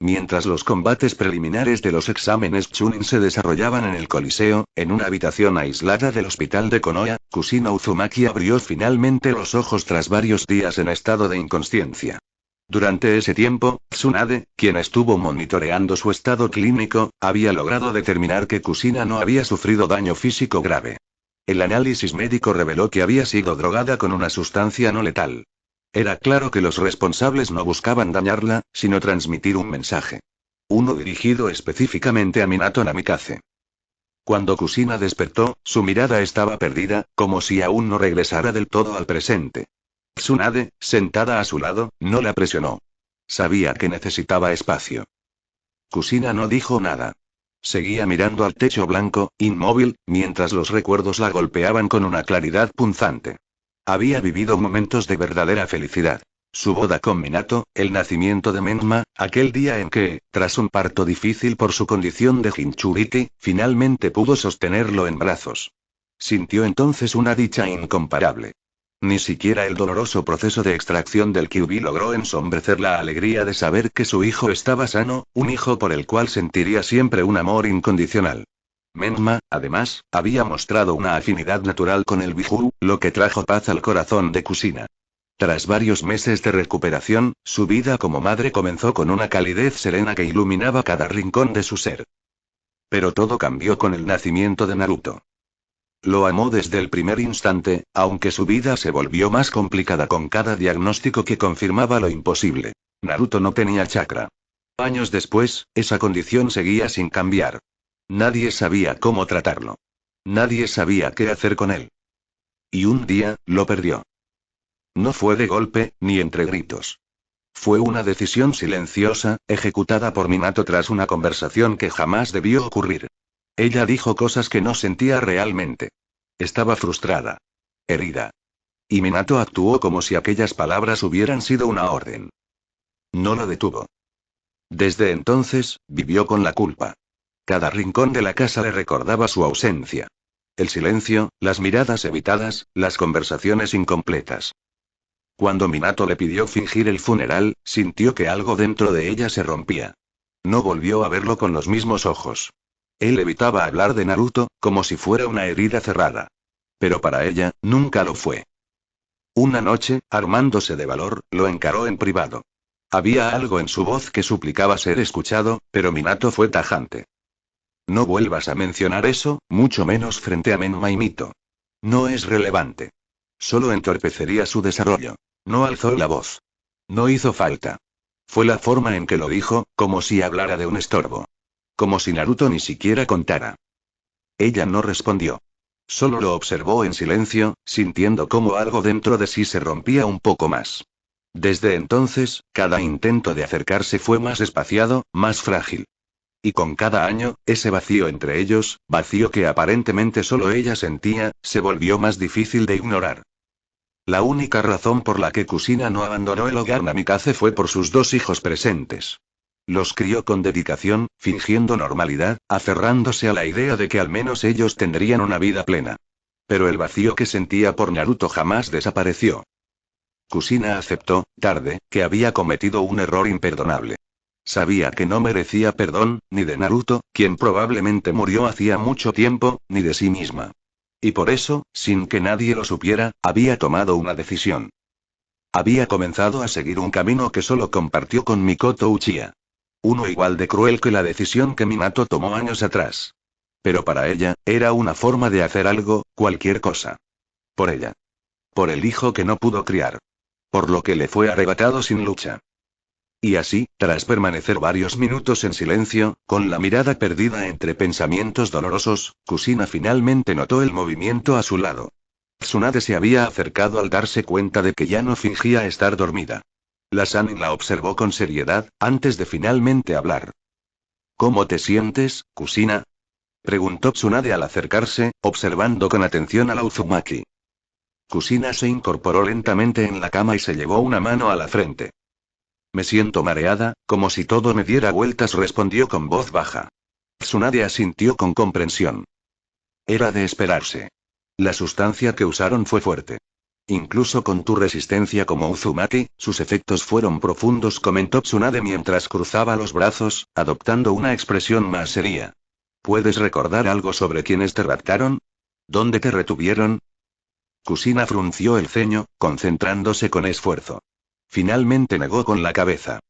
[SPEAKER 3] Mientras los combates preliminares de los exámenes Chunin se desarrollaban en el Coliseo, en una habitación aislada del hospital de Konoha, Kushina Uzumaki abrió finalmente los ojos tras varios días en estado de inconsciencia. Durante ese tiempo, Tsunade, quien estuvo monitoreando su estado clínico, había logrado determinar que Kushina no había sufrido daño físico grave. El análisis médico reveló que había sido drogada con una sustancia no letal. Era claro que los responsables no buscaban dañarla, sino transmitir un mensaje. Uno dirigido específicamente a Minato Namikaze. Cuando Kushina despertó, su mirada estaba perdida, como si aún no regresara del todo al presente. Tsunade, sentada a su lado, no la presionó. Sabía que necesitaba espacio. Kushina no dijo nada. Seguía mirando al techo blanco, inmóvil, mientras los recuerdos la golpeaban con una claridad punzante. Había vivido momentos de verdadera felicidad. Su boda con Minato, el nacimiento de Menma, aquel día en que, tras un parto difícil por su condición de Jinchuriki, finalmente pudo sostenerlo en brazos. Sintió entonces una dicha incomparable. Ni siquiera el doloroso proceso de extracción del Kyuubi logró ensombrecer la alegría de saber que su hijo estaba sano, un hijo por el cual sentiría siempre un amor incondicional. Menma, además, había mostrado una afinidad natural con el Biju, lo que trajo paz al corazón de Kushina. Tras varios meses de recuperación, su vida como madre comenzó con una calidez serena que iluminaba cada rincón de su ser. Pero todo cambió con el nacimiento de Naruto. Lo amó desde el primer instante, aunque su vida se volvió más complicada con cada diagnóstico que confirmaba lo imposible. Naruto no tenía chakra. Años después, esa condición seguía sin cambiar. Nadie sabía cómo tratarlo. Nadie sabía qué hacer con él. Y un día, lo perdió. No fue de golpe, ni entre gritos. Fue una decisión silenciosa, ejecutada por Minato tras una conversación que jamás debió ocurrir. Ella dijo cosas que no sentía realmente. Estaba frustrada. Herida. Y Minato actuó como si aquellas palabras hubieran sido una orden. No lo detuvo. Desde entonces, vivió con la culpa. Cada rincón de la casa le recordaba su ausencia. El silencio, las miradas evitadas, las conversaciones incompletas. Cuando Minato le pidió fingir el funeral, sintió que algo dentro de ella se rompía. No volvió a verlo con los mismos ojos. Él evitaba hablar de Naruto, como si fuera una herida cerrada. Pero para ella, nunca lo fue. Una noche, armándose de valor, lo encaró en privado. Había algo en su voz que suplicaba ser escuchado, pero Minato fue tajante. No vuelvas a mencionar eso, mucho menos frente a Menma y Mito. No es relevante. Solo entorpecería su desarrollo. No alzó la voz. No hizo falta. Fue la forma en que lo dijo, como si hablara de un estorbo. Como si Naruto ni siquiera contara. Ella no respondió. Solo lo observó en silencio, sintiendo cómo algo dentro de sí se rompía un poco más. Desde entonces, cada intento de acercarse fue más espaciado, más frágil. Y con cada año, ese vacío entre ellos, vacío que aparentemente solo ella sentía, se volvió más difícil de ignorar. La única razón por la que Kushina no abandonó el hogar Namikaze fue por sus dos hijos presentes. Los crió con dedicación, fingiendo normalidad, aferrándose a la idea de que al menos ellos tendrían una vida plena. Pero el vacío que sentía por Naruto jamás desapareció. Kushina aceptó, tarde, que había cometido un error imperdonable. Sabía que no merecía perdón, ni de Naruto, quien probablemente murió hacía mucho tiempo, ni de sí misma. Y por eso, sin que nadie lo supiera, había tomado una decisión. Había comenzado a seguir un camino que solo compartió con Mikoto Uchiha. Uno igual de cruel que la decisión que Minato tomó años atrás. Pero para ella, era una forma de hacer algo, cualquier cosa. Por ella. Por el hijo que no pudo criar. Por lo que le fue arrebatado sin lucha. Y así, tras permanecer varios minutos en silencio, con la mirada perdida entre pensamientos dolorosos, Kushina finalmente notó el movimiento a su lado. Tsunade se había acercado al darse cuenta de que ya no fingía estar dormida. La Sannin la observó con seriedad, antes de finalmente hablar. ¿Cómo te sientes, Kushina? Preguntó Tsunade al acercarse, observando con atención a la Uzumaki. Kushina se incorporó lentamente en la cama y se llevó una mano a la frente. Me siento mareada, como si todo me diera vueltas, respondió con voz baja. Tsunade asintió con comprensión. Era de esperarse. La sustancia que usaron fue fuerte. Incluso con tu resistencia como Uzumaki, sus efectos fueron profundos, comentó Tsunade mientras cruzaba los brazos, adoptando una expresión más seria. ¿Puedes recordar algo sobre quienes te raptaron? ¿Dónde te retuvieron? Kusina frunció el ceño, concentrándose con esfuerzo. Finalmente negó con la cabeza.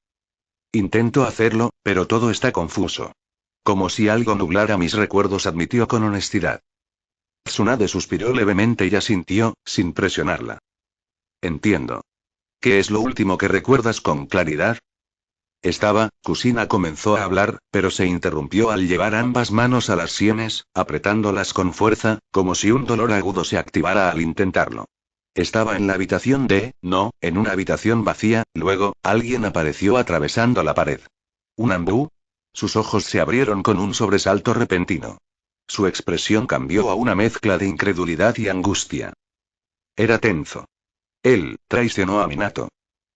[SPEAKER 3] Intento hacerlo, pero todo está confuso. Como si algo nublara mis recuerdos, admitió con honestidad. Tsunade suspiró levemente y asintió, sin presionarla. Entiendo. ¿Qué es lo último que recuerdas con claridad? Kusina comenzó a hablar, pero se interrumpió al llevar ambas manos a las sienes, apretándolas con fuerza, como si un dolor agudo se activara al intentarlo. Estaba en la habitación no, en una habitación vacía, luego, alguien apareció atravesando la pared. ¿Un Anbu? Sus ojos se abrieron con un sobresalto repentino. Su expresión cambió a una mezcla de incredulidad y angustia. Era Tenzo. Él traicionó a Minato.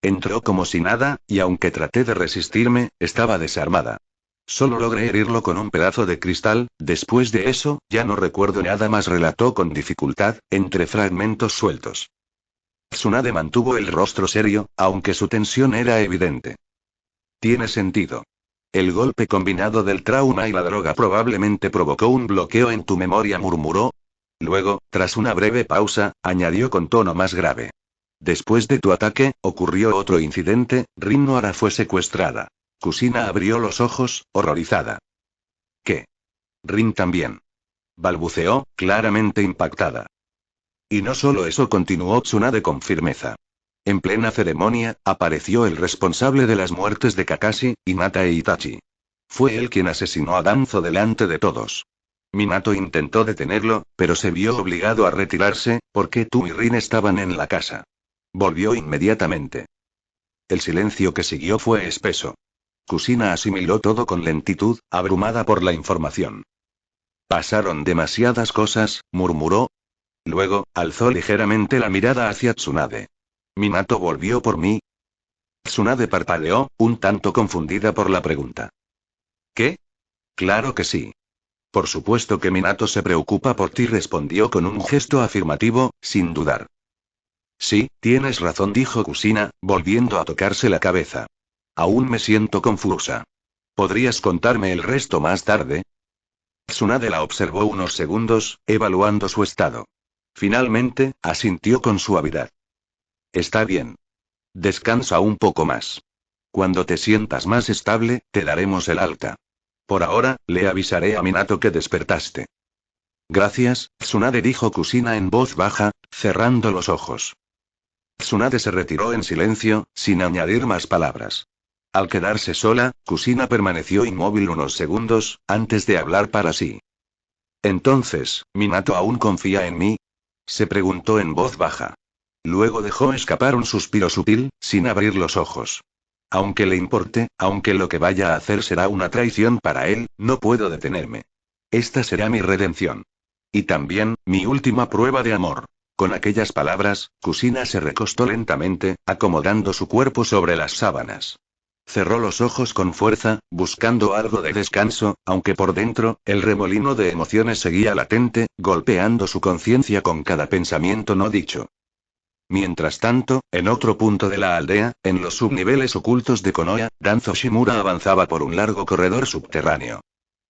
[SPEAKER 3] Entró como si nada, y aunque traté de resistirme, estaba desarmada. Solo logré herirlo con un pedazo de cristal, después de eso, ya no recuerdo nada más, relató con dificultad, entre fragmentos sueltos. Tsunade mantuvo el rostro serio, aunque su tensión era evidente. Tiene sentido. El golpe combinado del trauma y la droga probablemente provocó un bloqueo en tu memoria, murmuró. Luego, tras una breve pausa, añadió con tono más grave. Después de tu ataque, ocurrió otro incidente, Rin Nohara fue secuestrada. Kusina abrió los ojos, horrorizada. ¿Qué? Rin también. Balbuceó, claramente impactada. Y no solo eso, continuó Tsunade con firmeza. En plena ceremonia, apareció el responsable de las muertes de Kakashi, Hinata e Itachi. Fue él quien asesinó a Danzo delante de todos. Minato intentó detenerlo, pero se vio obligado a retirarse, porque tú y Rin estaban en la casa. Volvió inmediatamente. El silencio que siguió fue espeso. Kusina asimiló todo con lentitud, abrumada por la información. Pasaron demasiadas cosas, murmuró. Luego, alzó ligeramente la mirada hacia Tsunade. ¿Minato volvió por mí? Tsunade parpadeó, un tanto confundida por la pregunta. ¿Qué? Claro que sí. Por supuesto que Minato se preocupa por ti, respondió con un gesto afirmativo, sin dudar. Sí, tienes razón, dijo Kusina, volviendo a tocarse la cabeza. Aún me siento confusa. ¿Podrías contarme el resto más tarde? Tsunade la observó unos segundos, evaluando su estado. Finalmente, asintió con suavidad. Está bien. Descansa un poco más. Cuando te sientas más estable, te daremos el alta. Por ahora, le avisaré a Minato que despertaste. Gracias, Tsunade, dijo Kusina en voz baja, cerrando los ojos. Tsunade se retiró en silencio, sin añadir más palabras. Al quedarse sola, Kusina permaneció inmóvil unos segundos, antes de hablar para sí. Entonces, ¿Minato aún confía en mí? Se preguntó en voz baja. Luego dejó escapar un suspiro sutil, sin abrir los ojos. Aunque le importe, aunque lo que vaya a hacer será una traición para él, no puedo detenerme. Esta será mi redención. Y también, mi última prueba de amor. Con aquellas palabras, Kusina se recostó lentamente, acomodando su cuerpo sobre las sábanas. Cerró los ojos con fuerza, buscando algo de descanso, aunque por dentro, el remolino de emociones seguía latente, golpeando su conciencia con cada pensamiento no dicho. Mientras tanto, en otro punto de la aldea, en los subniveles ocultos de Konoha, Danzo Shimura avanzaba por un largo corredor subterráneo.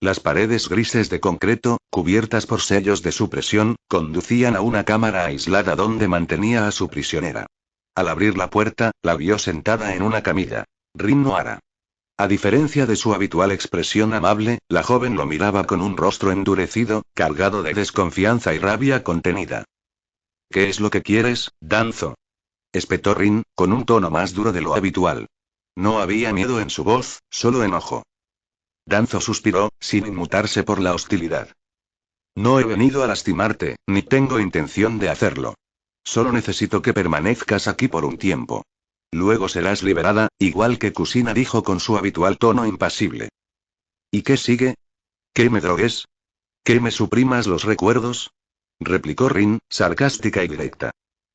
[SPEAKER 3] Las paredes grises de concreto, cubiertas por sellos de supresión, conducían a una cámara aislada donde mantenía a su prisionera. Al abrir la puerta, la vio sentada en una camilla. Rin Nohara. A diferencia de su habitual expresión amable, la joven lo miraba con un rostro endurecido, cargado de desconfianza y rabia contenida. ¿Qué es lo que quieres, Danzo? Espetó Rin, con un tono más duro de lo habitual. No había miedo en su voz, solo enojo. Danzo suspiró, sin inmutarse por la hostilidad. No he venido a lastimarte, ni tengo intención de hacerlo. Solo necesito que permanezcas aquí por un tiempo. Luego serás liberada, igual que Kusina, dijo con su habitual tono impasible. ¿Y qué sigue? ¿Que me drogues? ¿Que me suprimas los recuerdos? Replicó Rin, sarcástica y directa.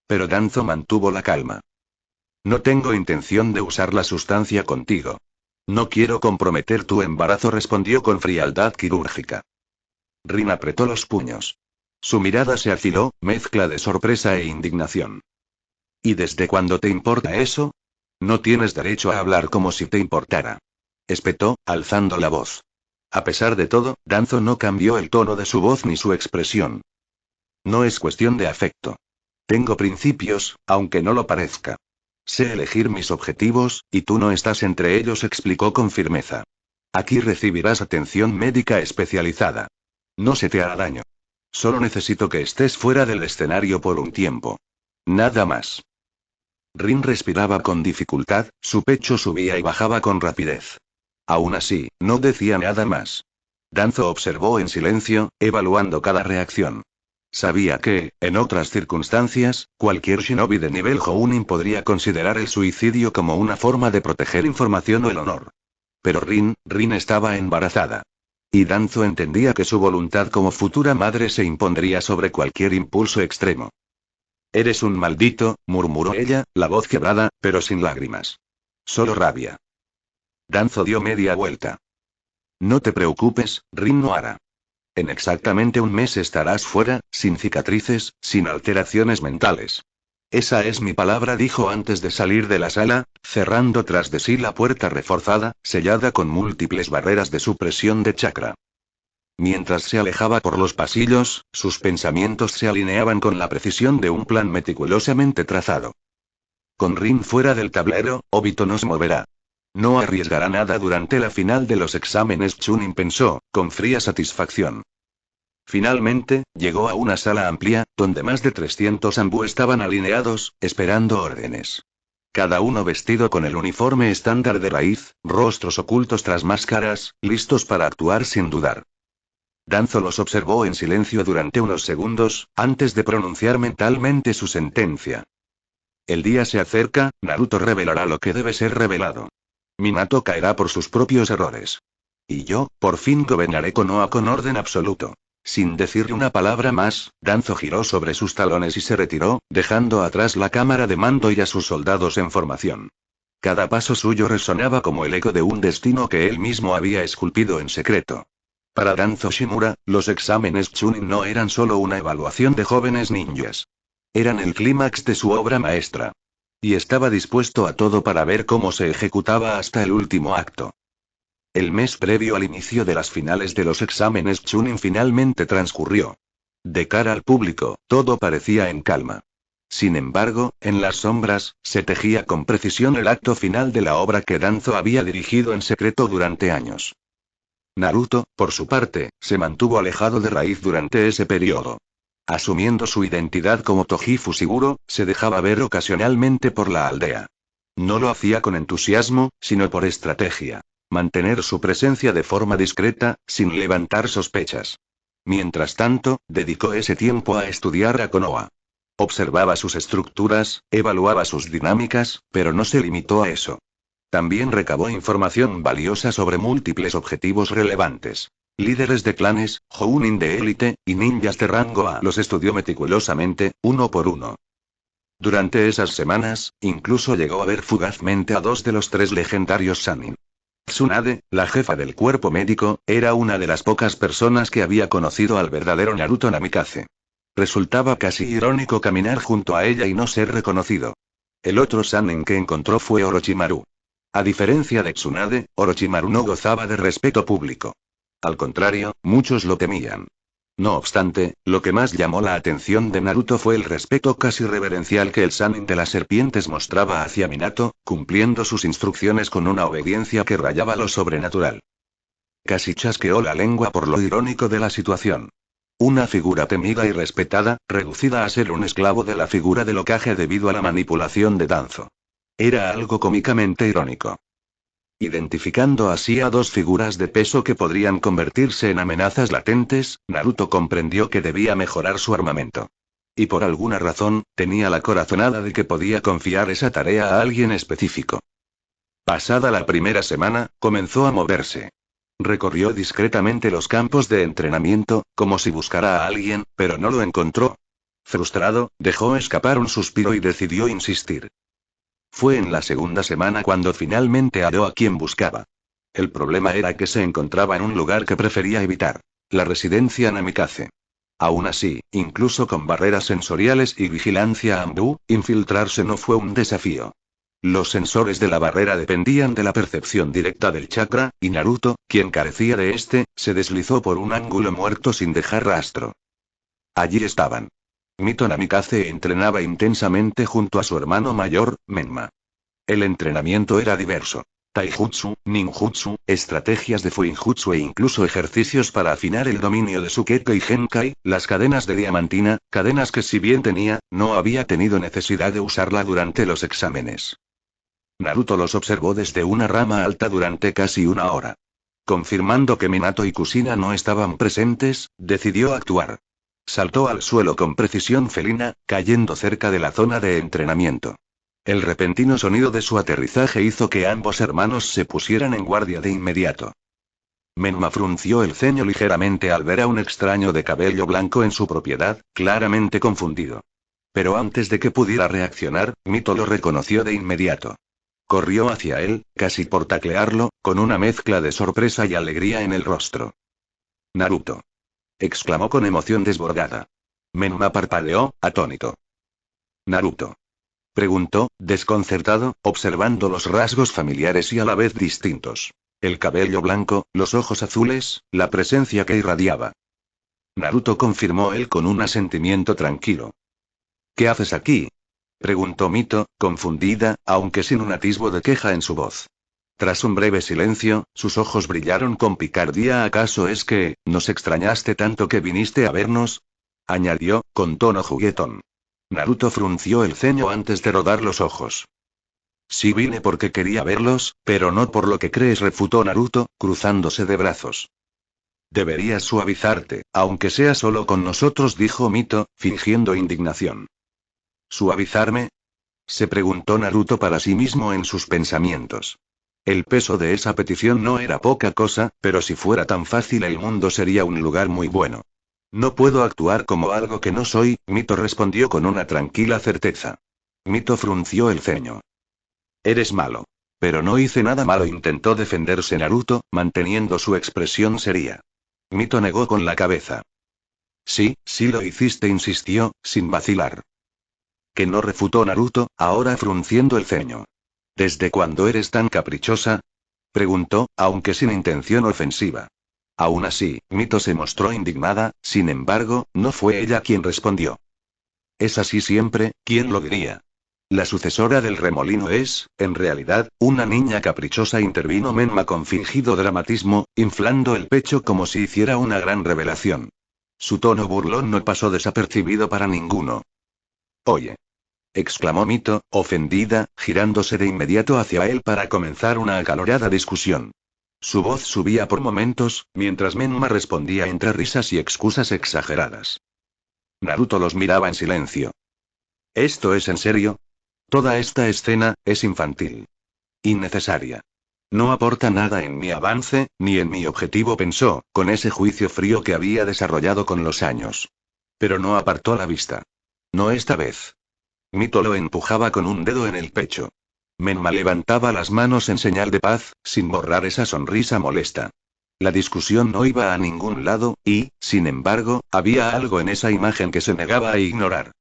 [SPEAKER 3] Pero Danzo mantuvo la calma. No tengo intención de usar la sustancia contigo. No quiero comprometer tu embarazo, respondió con frialdad quirúrgica. Rin apretó los puños. Su mirada se afiló, mezcla de sorpresa e indignación. ¿Y desde cuándo te importa eso? No tienes derecho a hablar como si te importara. Espetó, alzando la voz. A pesar de todo, Danzo no cambió el tono de su voz ni su expresión. No es cuestión de afecto. Tengo principios, aunque no lo parezca. Sé elegir mis objetivos, y tú no estás entre ellos, explicó con firmeza. Aquí recibirás atención médica especializada. No se te hará daño. Solo necesito que estés fuera del escenario por un tiempo. Nada más. Rin respiraba con dificultad, su pecho subía y bajaba con rapidez. Aún así, no decía nada más. Danzo observó en silencio, evaluando cada reacción. Sabía que, en otras circunstancias, cualquier shinobi de nivel Jounin podría considerar el suicidio como una forma de proteger información o el honor. Pero Rin estaba embarazada. Y Danzo entendía que su voluntad como futura madre se impondría sobre cualquier impulso extremo. Eres un maldito, murmuró ella, la voz quebrada, pero sin lágrimas. Solo rabia. Danzo dio media vuelta. No te preocupes, Rin Nohara. En exactamente un mes estarás fuera, sin cicatrices, sin alteraciones mentales. Esa es mi palabra, dijo antes de salir de la sala, cerrando tras de sí la puerta reforzada, sellada con múltiples barreras de supresión de chakra. Mientras se alejaba por los pasillos, sus pensamientos se alineaban con la precisión de un plan meticulosamente trazado. Con Rin fuera del tablero, Obito no se moverá. No arriesgará nada durante la final de los exámenes, Chunin pensó, con fría satisfacción. Finalmente, llegó a una sala amplia, donde más de 300 Anbu estaban alineados, esperando órdenes. Cada uno vestido con el uniforme estándar de raíz, rostros ocultos tras máscaras, listos para actuar sin dudar. Danzo los observó en silencio durante unos segundos, antes de pronunciar mentalmente su sentencia. El día se acerca, Naruto revelará lo que debe ser revelado. Minato caerá por sus propios errores. Y yo, por fin gobernaré Konoha con orden absoluto. Sin decirle una palabra más, Danzo giró sobre sus talones y se retiró, dejando atrás la cámara de mando y a sus soldados en formación. Cada paso suyo resonaba como el eco de un destino que él mismo había esculpido en secreto. Para Danzo Shimura, los exámenes Chunin no eran solo una evaluación de jóvenes ninjas. Eran el clímax de su obra maestra. Y estaba dispuesto a todo para ver cómo se ejecutaba hasta el último acto. El mes previo al inicio de las finales de los exámenes Chunin finalmente transcurrió. De cara al público, todo parecía en calma. Sin embargo, en las sombras, se tejía con precisión el acto final de la obra que Danzo había dirigido en secreto durante años. Naruto, por su parte, se mantuvo alejado de raíz durante ese periodo. Asumiendo su identidad como Toji Fushiguro, se dejaba ver ocasionalmente por la aldea. No lo hacía con entusiasmo, sino por estrategia. Mantener su presencia de forma discreta, sin levantar sospechas. Mientras tanto, dedicó ese tiempo a estudiar a Konoha. Observaba sus estructuras, evaluaba sus dinámicas, pero no se limitó a eso. También recabó información valiosa sobre múltiples objetivos relevantes. Líderes de clanes, Jounin de élite, y ninjas de rango A. Los estudió meticulosamente, uno por uno. Durante esas semanas, incluso llegó a ver fugazmente a 2 de los 3 legendarios Sannin. Tsunade, la jefa del cuerpo médico, era una de las pocas personas que había conocido al verdadero Naruto Namikaze. Resultaba casi irónico caminar junto a ella y no ser reconocido. El otro Sannin que encontró fue Orochimaru. A diferencia de Tsunade, Orochimaru no gozaba de respeto público. Al contrario, muchos lo temían. No obstante, lo que más llamó la atención de Naruto fue el respeto casi reverencial que el Sannin de las serpientes mostraba hacia Minato, cumpliendo sus instrucciones con una obediencia que rayaba lo sobrenatural. Casi chasqueó la lengua por lo irónico de la situación. Una figura temida y respetada, reducida a ser un esclavo de la figura del Hokage debido a la manipulación de Danzo. Era algo cómicamente irónico. Identificando así a 2 figuras de peso que podrían convertirse en amenazas latentes, Naruto comprendió que debía mejorar su armamento. Y por alguna razón, tenía la corazonada de que podía confiar esa tarea a alguien específico. Pasada la primera semana, comenzó a moverse. Recorrió discretamente los campos de entrenamiento, como si buscara a alguien, pero no lo encontró. Frustrado, dejó escapar un suspiro y decidió insistir. Fue en la segunda semana cuando finalmente halló a quien buscaba. El problema era que se encontraba en un lugar que prefería evitar. La residencia Namikaze. Aún así, incluso con barreras sensoriales y vigilancia Ambu, infiltrarse no fue un desafío. Los sensores de la barrera dependían de la percepción directa del chakra, y Naruto, quien carecía de este, se deslizó por un ángulo muerto sin dejar rastro. Allí estaban. Mito Namikaze entrenaba intensamente junto a su hermano mayor, Menma. El entrenamiento era diverso. Taijutsu, ninjutsu, estrategias de fuinjutsu e incluso ejercicios para afinar el dominio de Sukeke y Genkai, las cadenas de diamantina, cadenas que si bien tenía, no había tenido necesidad de usarla durante los exámenes. Naruto los observó desde una rama alta durante casi una hora. Confirmando que Minato y Kushina no estaban presentes, decidió actuar. Saltó al suelo con precisión felina, cayendo cerca de la zona de entrenamiento. El repentino sonido de su aterrizaje hizo que ambos hermanos se pusieran en guardia de inmediato. Menma frunció el ceño ligeramente al ver a un extraño de cabello blanco en su propiedad, claramente confundido. Pero antes de que pudiera reaccionar, Mito lo reconoció de inmediato. Corrió hacia él, casi por taclearlo, con una mezcla de sorpresa y alegría en el rostro. «Naruto», exclamó con emoción desbordada. Menma parpadeó, atónito. «Naruto», preguntó, desconcertado, observando los rasgos familiares y a la vez distintos. El cabello blanco, los ojos azules, la presencia que irradiaba. Naruto confirmó él con un asentimiento tranquilo. «¿Qué haces aquí?», preguntó Mito, confundida, aunque sin un atisbo de queja en su voz. Tras un breve silencio, sus ojos brillaron con picardía. «¿Acaso es que, nos extrañaste tanto que viniste a vernos?», añadió, con tono juguetón. Naruto frunció el ceño antes de rodar los ojos. «Sí vine porque quería verlos, pero no por lo que crees», refutó Naruto, cruzándose de brazos. «Deberías suavizarte, aunque sea solo con nosotros», dijo Mito, fingiendo indignación. «¿Suavizarme?», se preguntó Naruto para sí mismo en sus pensamientos. El peso de esa petición no era poca cosa, pero si fuera tan fácil el mundo sería un lugar muy bueno. «No puedo actuar como algo que no soy», Mito respondió con una tranquila certeza. Mito frunció el ceño. «Eres malo». «Pero no hice nada malo», intentó defenderse Naruto, manteniendo su expresión seria. Mito negó con la cabeza. «Sí, sí lo hiciste», insistió, sin vacilar. «¿Que no?», refutó Naruto, ahora frunciendo el ceño. «¿Desde cuándo eres tan caprichosa?», preguntó, aunque sin intención ofensiva. Aún así, Mito se mostró indignada, sin embargo, no fue ella quien respondió. «Es así siempre, ¿quién lo diría? La sucesora del remolino es, en realidad, una niña caprichosa», intervino Menma con fingido dramatismo, inflando el pecho como si hiciera una gran revelación. Su tono burlón no pasó desapercibido para ninguno. «Oye», exclamó Mito, ofendida, girándose de inmediato hacia él para comenzar una acalorada discusión. Su voz subía por momentos, mientras Menma respondía entre risas y excusas exageradas. Naruto los miraba en silencio. «¿Esto es en serio? Toda esta escena, es infantil. Innecesaria. No aporta nada en mi avance, ni en mi objetivo», pensó, con ese juicio frío que había desarrollado con los años. Pero no apartó la vista. «No esta vez». Mito lo empujaba con un dedo en el pecho. Menma levantaba las manos en señal de paz, sin borrar esa sonrisa molesta. La discusión no iba a ningún lado, y, sin embargo, había algo en esa imagen que se negaba a ignorar.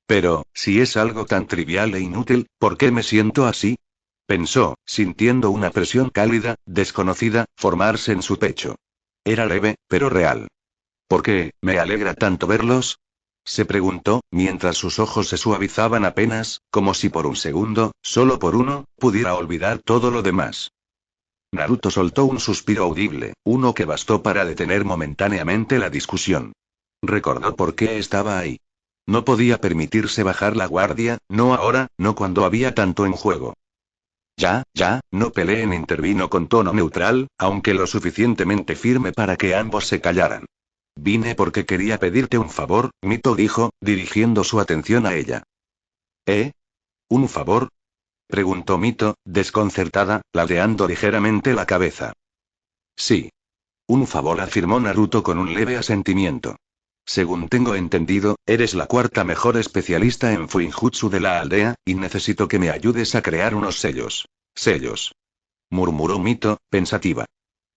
[SPEAKER 3] «Pero, si es algo tan trivial e inútil, ¿por qué me siento así?», pensó, sintiendo una presión cálida, desconocida, formarse en su pecho. Era leve, pero real. «¿Por qué me alegra tanto verlos?», se preguntó, mientras sus ojos se suavizaban apenas, como si por un segundo, solo por uno, pudiera olvidar todo lo demás. Naruto soltó un suspiro audible, uno que bastó para detener momentáneamente la discusión. Recordó por qué estaba ahí. No podía permitirse bajar la guardia, no ahora, no cuando había tanto en juego. «Ya, no peleen», intervino con tono neutral, aunque lo suficientemente firme para que ambos se callaran. «Vine porque quería pedirte un favor», Mito dijo, dirigiendo su atención a ella. ¿Un favor?, preguntó Mito, desconcertada, ladeando ligeramente la cabeza. «Sí. Un favor», afirmó Naruto con un leve asentimiento. «Según tengo entendido, eres la cuarta mejor especialista en fuinjutsu de la aldea, y necesito que me ayudes a crear unos sellos. murmuró Mito, pensativa.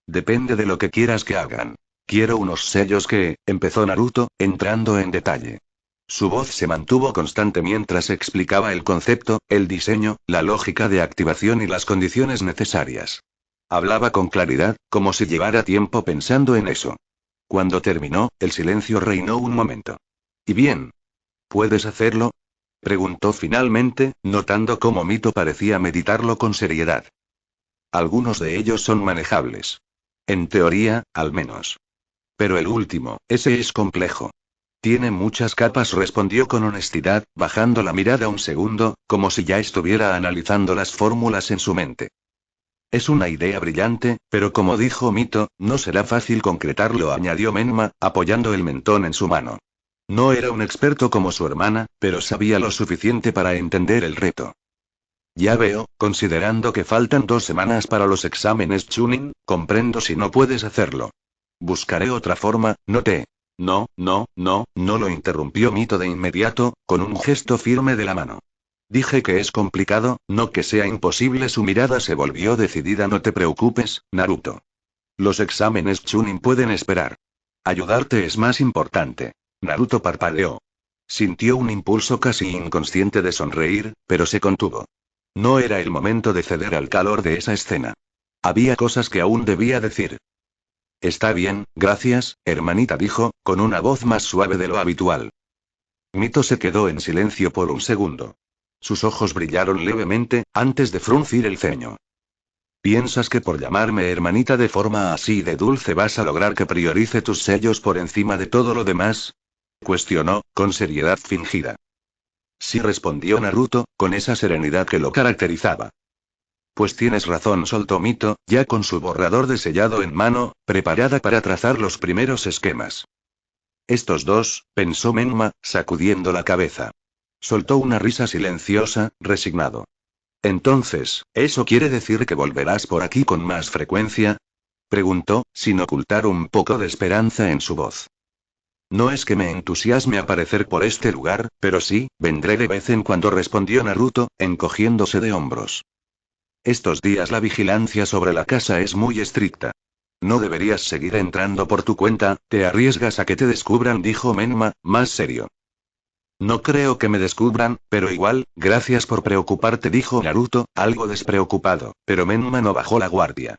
[SPEAKER 3] Depende de lo que quieras que hagan. Quiero unos sellos que, empezó Naruto, entrando en detalle. Su voz se mantuvo constante mientras explicaba el concepto, el diseño, la lógica de activación y las condiciones necesarias. Hablaba con claridad, como si llevara tiempo pensando en eso. Cuando terminó, el silencio reinó un momento. ¿Y bien? ¿Puedes hacerlo? Preguntó finalmente, notando cómo Mito parecía meditarlo con seriedad. Algunos de ellos son manejables. En teoría, al menos. Pero el último, ese es complejo. Tiene muchas capas, respondió con honestidad, bajando la mirada un segundo, como si ya estuviera analizando las fórmulas en su mente. Es una idea brillante, pero como dijo Mito, no será fácil concretarlo, añadió Menma, apoyando el mentón en su mano. No era un experto como su hermana, pero sabía lo suficiente para entender el reto. Ya veo, considerando que faltan 2 semanas para los exámenes Chunin, comprendo si no puedes hacerlo. Buscaré otra forma, No, lo interrumpió Mito de inmediato, con un gesto firme de la mano. Dije que es complicado, no que sea imposible. Su mirada se volvió decidida. No te preocupes, Naruto. Los exámenes Chunin pueden esperar. Ayudarte es más importante. Naruto parpadeó. Sintió un impulso casi inconsciente de sonreír, pero se contuvo. No era el momento de ceder al calor de esa escena. Había cosas que aún debía decir. Está bien, gracias, hermanita, dijo, con una voz más suave de lo habitual. Mito se quedó en silencio por un segundo. Sus ojos brillaron levemente, antes de fruncir el ceño. ¿Piensas que por llamarme hermanita de forma así de dulce vas a lograr que priorice tus sellos por encima de todo lo demás? Cuestionó, con seriedad fingida. Sí, respondió Naruto, con esa serenidad que lo caracterizaba. Pues tienes razón, soltó Mito, ya con su borrador de sellado en mano, preparada para trazar los primeros esquemas. Estos dos, pensó Menma, sacudiendo la cabeza. Soltó una risa silenciosa, resignado. Entonces, ¿eso quiere decir que volverás por aquí con más frecuencia? Preguntó, sin ocultar un poco de esperanza en su voz. No es que me entusiasme aparecer por este lugar, pero sí, vendré de vez en cuando, respondió Naruto, encogiéndose de hombros. Estos días la vigilancia sobre la casa es muy estricta. No deberías seguir entrando por tu cuenta, te arriesgas a que te descubran, dijo Menma, más serio. No creo que me descubran, pero igual, gracias por preocuparte, dijo Naruto, algo despreocupado, pero Menma no bajó la guardia.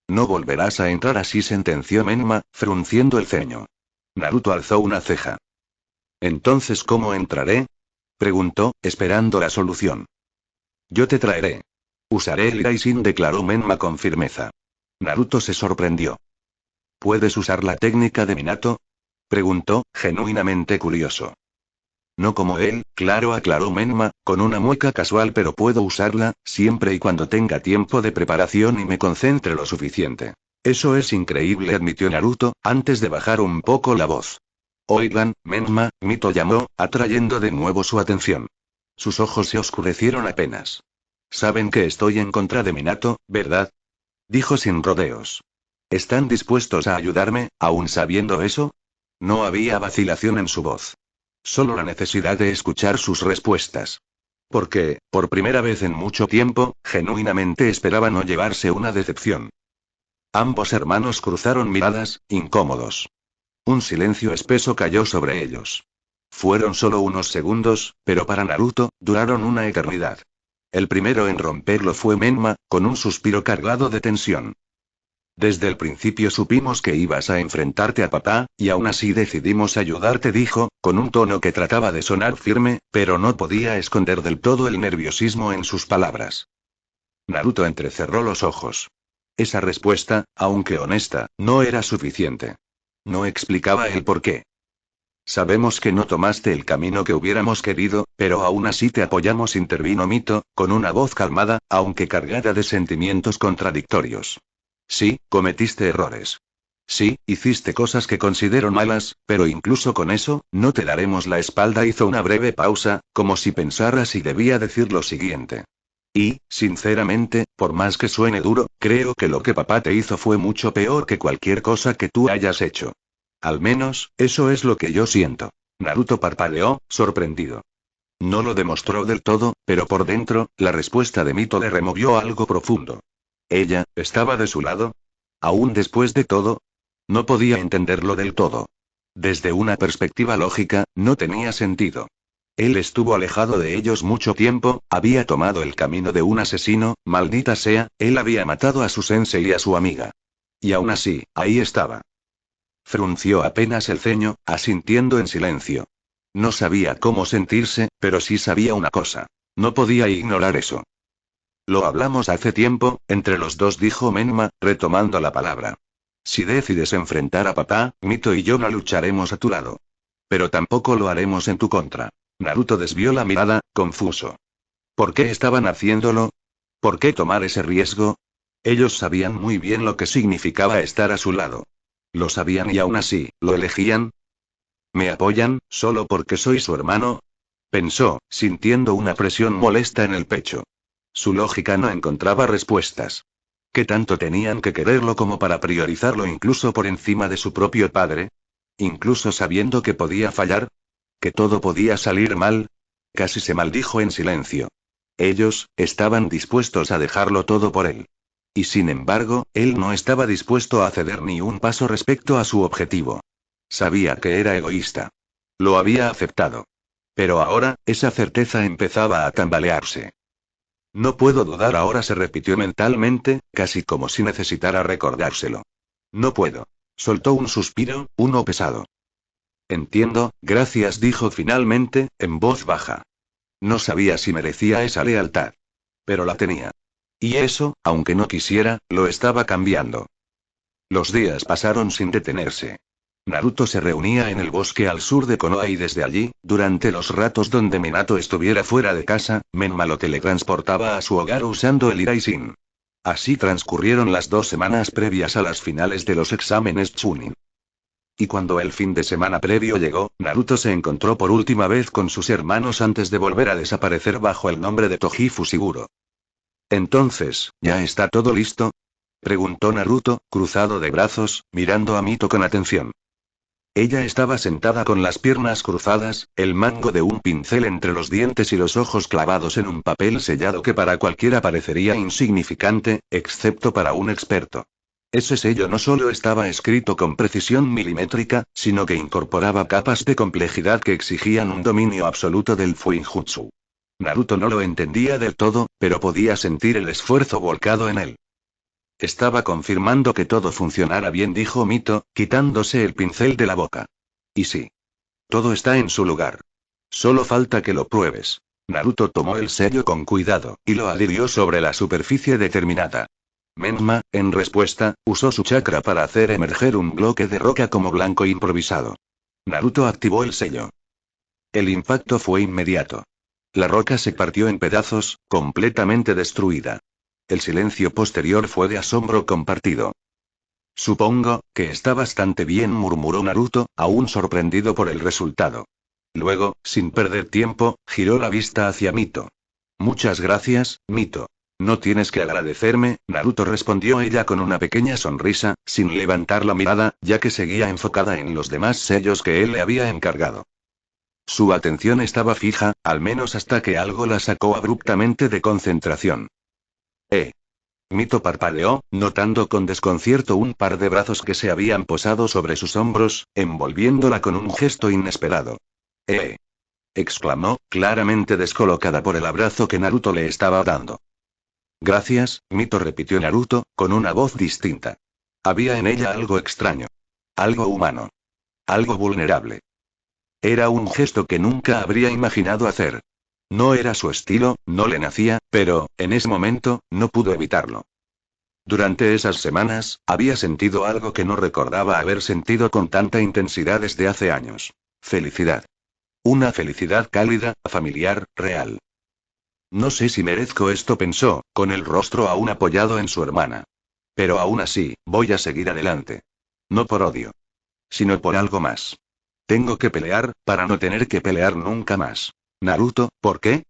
[SPEAKER 3] No volverás a entrar así, sentenció Menma, frunciendo el ceño. Naruto alzó una ceja. ¿Entonces cómo entraré? Preguntó, esperando la solución. Yo te traeré. Usaré el Gaishin, declaró Menma con firmeza. Naruto se sorprendió. ¿Puedes usar la técnica de Minato? Preguntó, genuinamente curioso. No como él, claro, aclaró Menma, con una mueca casual, pero puedo usarla, siempre y cuando tenga tiempo de preparación y me concentre lo suficiente. Eso es increíble, admitió Naruto, antes de bajar un poco la voz. Oigan, Menma, Mito llamó, atrayendo de nuevo su atención. Sus ojos se oscurecieron apenas. Saben que estoy en contra de Minato, ¿verdad? Dijo sin rodeos. ¿Están dispuestos a ayudarme, aún sabiendo eso? No había vacilación en su voz. Solo la necesidad de escuchar sus respuestas. Porque, por primera vez en mucho tiempo, genuinamente esperaba no llevarse una decepción. Ambos hermanos cruzaron miradas, incómodos. Un silencio espeso cayó sobre ellos. Fueron solo unos segundos, pero para Naruto, duraron una eternidad. El primero en romperlo fue Menma, con un suspiro cargado de tensión. Desde el principio supimos que ibas a enfrentarte a papá, y aún así decidimos ayudarte, dijo, con un tono que trataba de sonar firme, pero no podía esconder del todo el nerviosismo en sus palabras. Naruto entrecerró los ojos. Esa respuesta, aunque honesta, no era suficiente. No explicaba el porqué. Sabemos que no tomaste el camino que hubiéramos querido, pero aún así te apoyamos, intervino Mito, con una voz calmada, aunque cargada de sentimientos contradictorios. Sí, cometiste errores. Sí, hiciste cosas que considero malas, pero incluso con eso, no te daremos la espalda. Hizo una breve pausa, como si pensara si debía decir lo siguiente. Y, sinceramente, por más que suene duro, creo que lo que papá te hizo fue mucho peor que cualquier cosa que tú hayas hecho. Al menos, eso es lo que yo siento. Naruto parpadeó, sorprendido. No lo demostró del todo, pero por dentro, la respuesta de Mito le removió algo profundo. ¿Ella estaba de su lado? ¿Aún después de todo? No podía entenderlo del todo. Desde una perspectiva lógica, no tenía sentido. Él estuvo alejado de ellos mucho tiempo, había tomado el camino de un asesino, maldita sea, él había matado a su sensei y a su amiga. Y aún así, ahí estaba. Frunció apenas el ceño, asintiendo en silencio. No sabía cómo sentirse, pero sí sabía una cosa. No podía ignorar eso. Lo hablamos hace tiempo, entre los dos, dijo Menma, retomando la palabra. Si decides enfrentar a papá, Mito y yo no lucharemos a tu lado. Pero tampoco lo haremos en tu contra. Naruto desvió la mirada, confuso. ¿Por qué estaban haciéndolo? ¿Por qué tomar ese riesgo? Ellos sabían muy bien lo que significaba estar a su lado. Lo sabían y aún así, ¿lo elegían? ¿Me apoyan, solo porque soy su hermano? Pensó, sintiendo una presión molesta en el pecho. Su lógica no encontraba respuestas. ¿Qué tanto tenían que quererlo como para priorizarlo incluso por encima de su propio padre? ¿Incluso sabiendo que podía fallar? ¿Que todo podía salir mal? Casi se maldijo en silencio. Ellos estaban dispuestos a dejarlo todo por él. Y sin embargo, él no estaba dispuesto a ceder ni un paso respecto a su objetivo. Sabía que era egoísta. Lo había aceptado. Pero ahora, esa certeza empezaba a tambalearse. No puedo dudar ahora, se repitió mentalmente, casi como si necesitara recordárselo. No puedo. Soltó un suspiro, uno pesado. Entiendo, gracias, dijo finalmente, en voz baja. No sabía si merecía esa lealtad. Pero la tenía. Y eso, aunque no quisiera, lo estaba cambiando. Los días pasaron sin detenerse. Naruto se reunía en el bosque al sur de Konoha y desde allí, durante los ratos donde Minato estuviera fuera de casa, Menma lo teletransportaba a su hogar usando el Iraisin. Así transcurrieron las 2 semanas previas a las finales de los exámenes Chunin. Y cuando el fin de semana previo llegó, Naruto se encontró por última vez con sus hermanos antes de volver a desaparecer bajo el nombre de Toji Fushiguro. Entonces, ¿ya está todo listo?, preguntó Naruto, cruzado de brazos, mirando a Mito con atención. Ella estaba sentada con las piernas cruzadas, el mango de un pincel entre los dientes y los ojos clavados en un papel sellado que para cualquiera parecería insignificante, excepto para un experto. Ese sello no solo estaba escrito con precisión milimétrica, sino que incorporaba capas de complejidad que exigían un dominio absoluto del Fuinjutsu. Naruto no lo entendía del todo, pero podía sentir el esfuerzo volcado en él. Estaba confirmando que todo funcionara bien, dijo Mito, quitándose el pincel de la boca. Y sí. Todo está en su lugar. Solo falta que lo pruebes. Naruto tomó el sello con cuidado, y lo adhirió sobre la superficie determinada. Menma, en respuesta, usó su chakra para hacer emerger un bloque de roca como blanco improvisado. Naruto activó el sello. El impacto fue inmediato. La roca se partió en pedazos, completamente destruida. El silencio posterior fue de asombro compartido. Supongo que está bastante bien, murmuró Naruto, aún sorprendido por el resultado. Luego, sin perder tiempo, giró la vista hacia Mito. Muchas gracias, Mito. No tienes que agradecerme, Naruto, respondió ella con una pequeña sonrisa, sin levantar la mirada, ya que seguía enfocada en los demás sellos que él le había encargado. Su atención estaba fija, al menos hasta que algo la sacó abruptamente de concentración. Mito parpadeó, notando con desconcierto un par de brazos que se habían posado sobre sus hombros, envolviéndola con un gesto inesperado. Exclamó, claramente descolocada por el abrazo que Naruto le estaba dando. Gracias, Mito, repitió Naruto, con una voz distinta. Había en ella algo extraño. Algo humano. Algo vulnerable. Era un gesto que nunca habría imaginado hacer. No era su estilo, no le nacía, pero, en ese momento, no pudo evitarlo. Durante esas semanas, había sentido algo que no recordaba haber sentido con tanta intensidad desde hace años. Felicidad. Una felicidad cálida, familiar, real. No sé si merezco esto, pensó, con el rostro aún apoyado en su hermana. Pero aún así, voy a seguir adelante. No por odio. Sino por algo más. Tengo que pelear, para no tener que pelear nunca más. Naruto, ¿por qué?,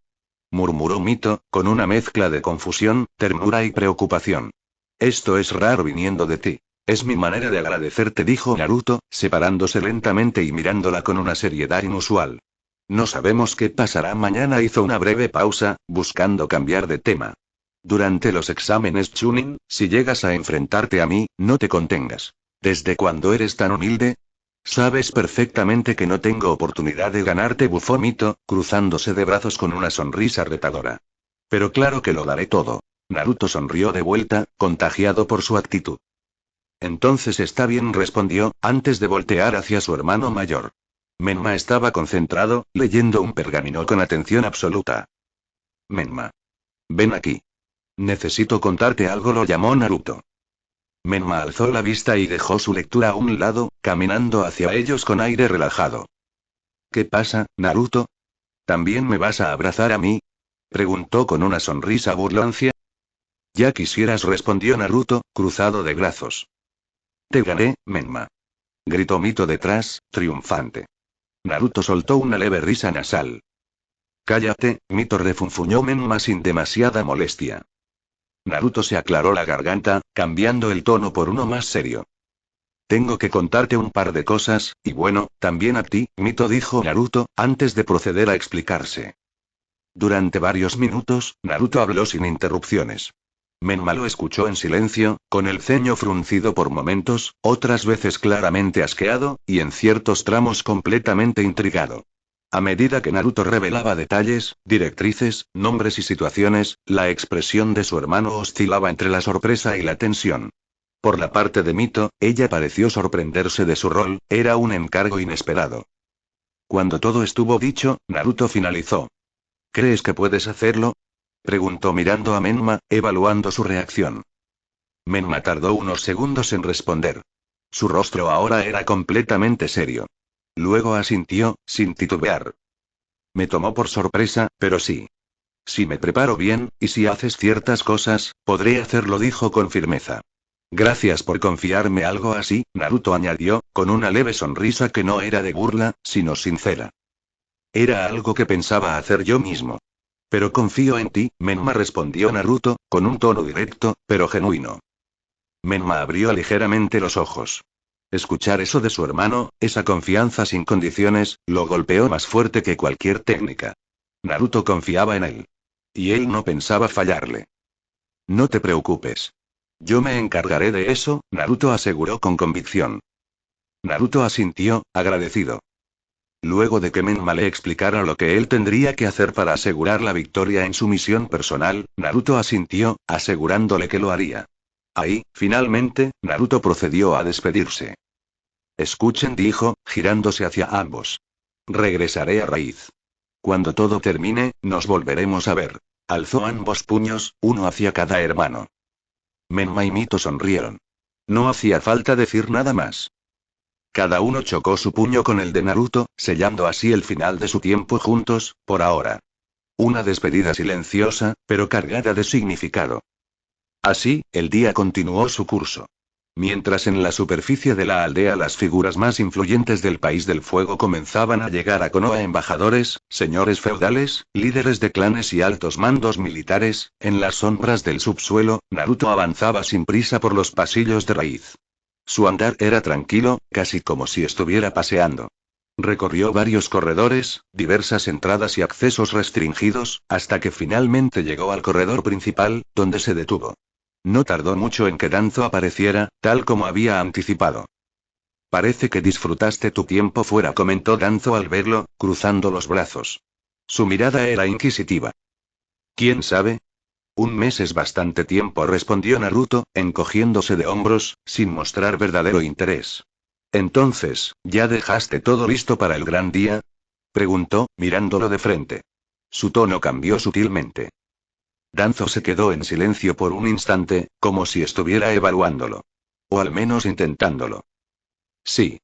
[SPEAKER 3] murmuró Mito, con una mezcla de confusión, ternura y preocupación. Esto es raro viniendo de ti. Es mi manera de agradecerte, dijo Naruto, separándose lentamente y mirándola con una seriedad inusual. No sabemos qué pasará mañana, hizo una breve pausa, buscando cambiar de tema. Durante los exámenes Chunin, si llegas a enfrentarte a mí, no te contengas. ¿Desde cuándo eres tan humilde? Sabes perfectamente que no tengo oportunidad de ganarte, bufó Mito, cruzándose de brazos con una sonrisa retadora. Pero claro que lo daré todo. Naruto sonrió de vuelta, contagiado por su actitud. Entonces está bien, respondió, antes de voltear hacia su hermano mayor. Menma estaba concentrado, leyendo un pergamino con atención absoluta. Menma. Ven aquí. Necesito contarte algo, lo llamó Naruto. Menma alzó la vista y dejó su lectura a un lado, caminando hacia ellos con aire relajado. ¿Qué pasa, Naruto? ¿También me vas a abrazar a mí? Preguntó con una sonrisa burlancia. Ya quisieras, respondió Naruto, cruzado de brazos. Te gané, Menma. Gritó Mito detrás, triunfante. Naruto soltó una leve risa nasal. Cállate, Mito, refunfuñó Menma sin demasiada molestia. Naruto se aclaró la garganta, cambiando el tono por uno más serio. Tengo que contarte un par de cosas, y bueno, también a ti, Mito, dijo Naruto, antes de proceder a explicarse. Durante varios minutos, Naruto habló sin interrupciones. Menma lo escuchó en silencio, con el ceño fruncido por momentos, otras veces claramente asqueado, y en ciertos tramos completamente intrigado. A medida que Naruto revelaba detalles, directrices, nombres y situaciones, la expresión de su hermano oscilaba entre la sorpresa y la tensión. Por la parte de Mito, ella pareció sorprenderse de su rol, era un encargo inesperado. Cuando todo estuvo dicho, Naruto finalizó. ¿Crees que puedes hacerlo? Preguntó mirando a Menma, evaluando su reacción. Menma tardó unos segundos en responder. Su rostro ahora era completamente serio. Luego asintió, sin titubear. Me tomó por sorpresa, pero sí. Si me preparo bien, y si haces ciertas cosas, podré hacerlo, dijo con firmeza. Gracias por confiarme, algo así, Naruto añadió, con una leve sonrisa que no era de burla, sino sincera. Era algo que pensaba hacer yo mismo. Pero confío en ti, Menma, respondió Naruto, con un tono directo, pero genuino. Menma abrió ligeramente los ojos. Escuchar eso de su hermano, esa confianza sin condiciones, lo golpeó más fuerte que cualquier técnica. Naruto confiaba en él. Y él no pensaba fallarle. No te preocupes. Yo me encargaré de eso, Naruto aseguró con convicción. Naruto asintió, agradecido. Luego de que Menma le explicara lo que él tendría que hacer para asegurar la victoria en su misión personal, Naruto asintió, asegurándole que lo haría. Ahí, finalmente, Naruto procedió a despedirse. Escuchen, dijo, girándose hacia ambos. Regresaré a Raíz. Cuando todo termine, nos volveremos a ver. Alzó ambos puños, uno hacia cada hermano. Menma y Mito sonrieron. No hacía falta decir nada más. Cada uno chocó su puño con el de Naruto, sellando así el final de su tiempo juntos, por ahora. Una despedida silenciosa, pero cargada de significado. Así, el día continuó su curso. Mientras en la superficie de la aldea las figuras más influyentes del país del fuego comenzaban a llegar a Konoha, embajadores, señores feudales, líderes de clanes y altos mandos militares, en las sombras del subsuelo, Naruto avanzaba sin prisa por los pasillos de Raíz. Su andar era tranquilo, casi como si estuviera paseando. Recorrió varios corredores, diversas entradas y accesos restringidos, hasta que finalmente llegó al corredor principal, donde se detuvo. No tardó mucho en que Danzo apareciera, tal como había anticipado. Parece que disfrutaste tu tiempo fuera, comentó Danzo al verlo, cruzando los brazos. Su mirada era inquisitiva. ¿Quién sabe? Un mes es bastante tiempo, respondió Naruto, encogiéndose de hombros, sin mostrar verdadero interés. Entonces, ¿ya dejaste todo listo para el gran día? Preguntó, mirándolo de frente. Su tono cambió sutilmente. Danzo se quedó en silencio por un instante, como si estuviera evaluándolo. O al menos intentándolo. Sí.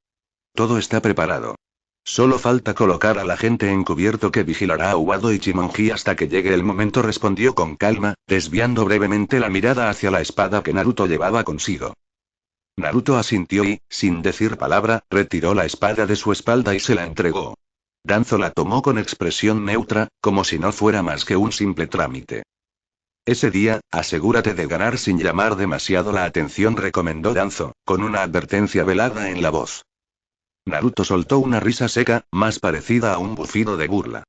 [SPEAKER 3] Todo está preparado. Solo falta colocar a la gente encubierto que vigilará a Wado Ichimonji hasta que llegue el momento, respondió con calma, desviando brevemente la mirada hacia la espada que Naruto llevaba consigo. Naruto asintió y, sin decir palabra, retiró la espada de su espalda y se la entregó. Danzo la tomó con expresión neutra, como si no fuera más que un simple trámite. Ese día, asegúrate de ganar sin llamar demasiado la atención, recomendó Danzo, con una advertencia velada en la voz. Naruto soltó una risa seca, más parecida a un bufido de burla.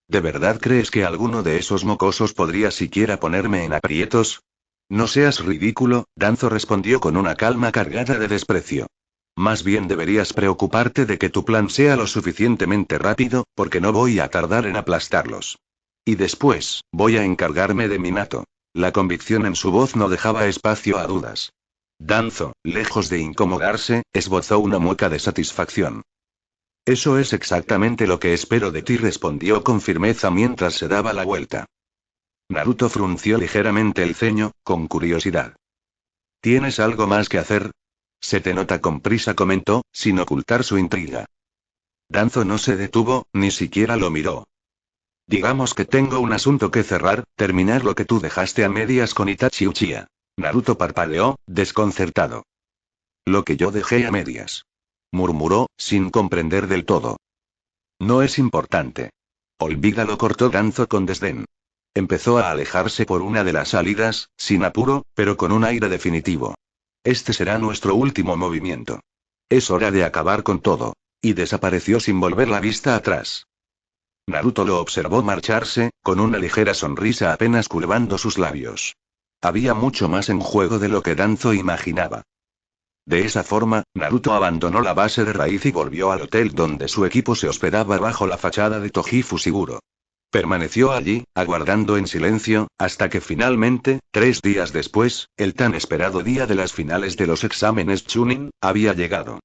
[SPEAKER 3] ¿De verdad crees que alguno de esos mocosos podría siquiera ponerme en aprietos? No seas ridículo, Danzo respondió con una calma cargada de desprecio. Más bien deberías preocuparte de que tu plan sea lo suficientemente rápido, porque no voy a tardar en aplastarlos. Y después, voy a encargarme de Minato. La convicción en su voz no dejaba espacio a dudas. Danzo, lejos de incomodarse, esbozó una mueca de satisfacción. Eso es exactamente lo que espero de ti, respondió con firmeza mientras se daba la vuelta. Naruto frunció ligeramente el ceño, con curiosidad. ¿Tienes algo más que hacer? Se te nota con prisa, comentó, sin ocultar su intriga. Danzo no se detuvo, ni siquiera lo miró. Digamos que tengo un asunto que cerrar, terminar lo que tú dejaste a medias con Itachi Uchiha. Naruto parpadeó, desconcertado. Lo que yo dejé a medias. Murmuró, sin comprender del todo. No es importante. Olvídalo, cortó Danzo con desdén. Empezó a alejarse por una de las salidas, sin apuro, pero con un aire definitivo. Este será nuestro último movimiento. Es hora de acabar con todo. Y desapareció sin volver la vista atrás. Naruto lo observó marcharse, con una ligera sonrisa apenas curvando sus labios. Había mucho más en juego de lo que Danzo imaginaba. De esa forma, Naruto abandonó la base de raíz y volvió al hotel donde su equipo se hospedaba bajo la fachada de Toji Fushiguro. Permaneció allí, aguardando en silencio, hasta que finalmente, 3 días después, el tan esperado día de las finales de los exámenes Chunin, había llegado.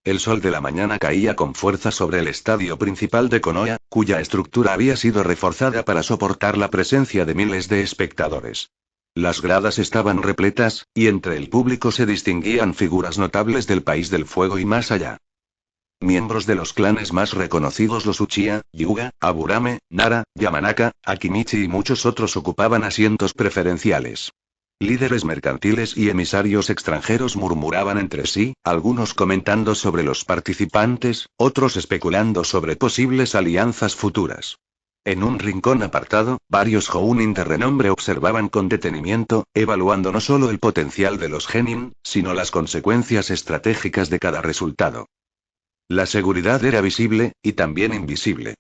[SPEAKER 3] El sol de la mañana caía con fuerza sobre el estadio principal de Konoha, cuya estructura había sido reforzada para soportar la presencia de miles de espectadores. Las gradas estaban repletas, y entre el público se distinguían figuras notables del país del fuego y más allá. Miembros de los clanes más reconocidos, los Uchiha, Hyuga, Aburame, Nara, Yamanaka, Akimichi y muchos otros ocupaban asientos preferenciales. Líderes mercantiles y emisarios extranjeros murmuraban entre sí, algunos comentando sobre los participantes, otros especulando sobre posibles alianzas futuras. En un rincón apartado, varios Jounin de renombre observaban con detenimiento, evaluando no solo el potencial de los genin, sino las consecuencias estratégicas de cada resultado. La seguridad era visible, y también invisible.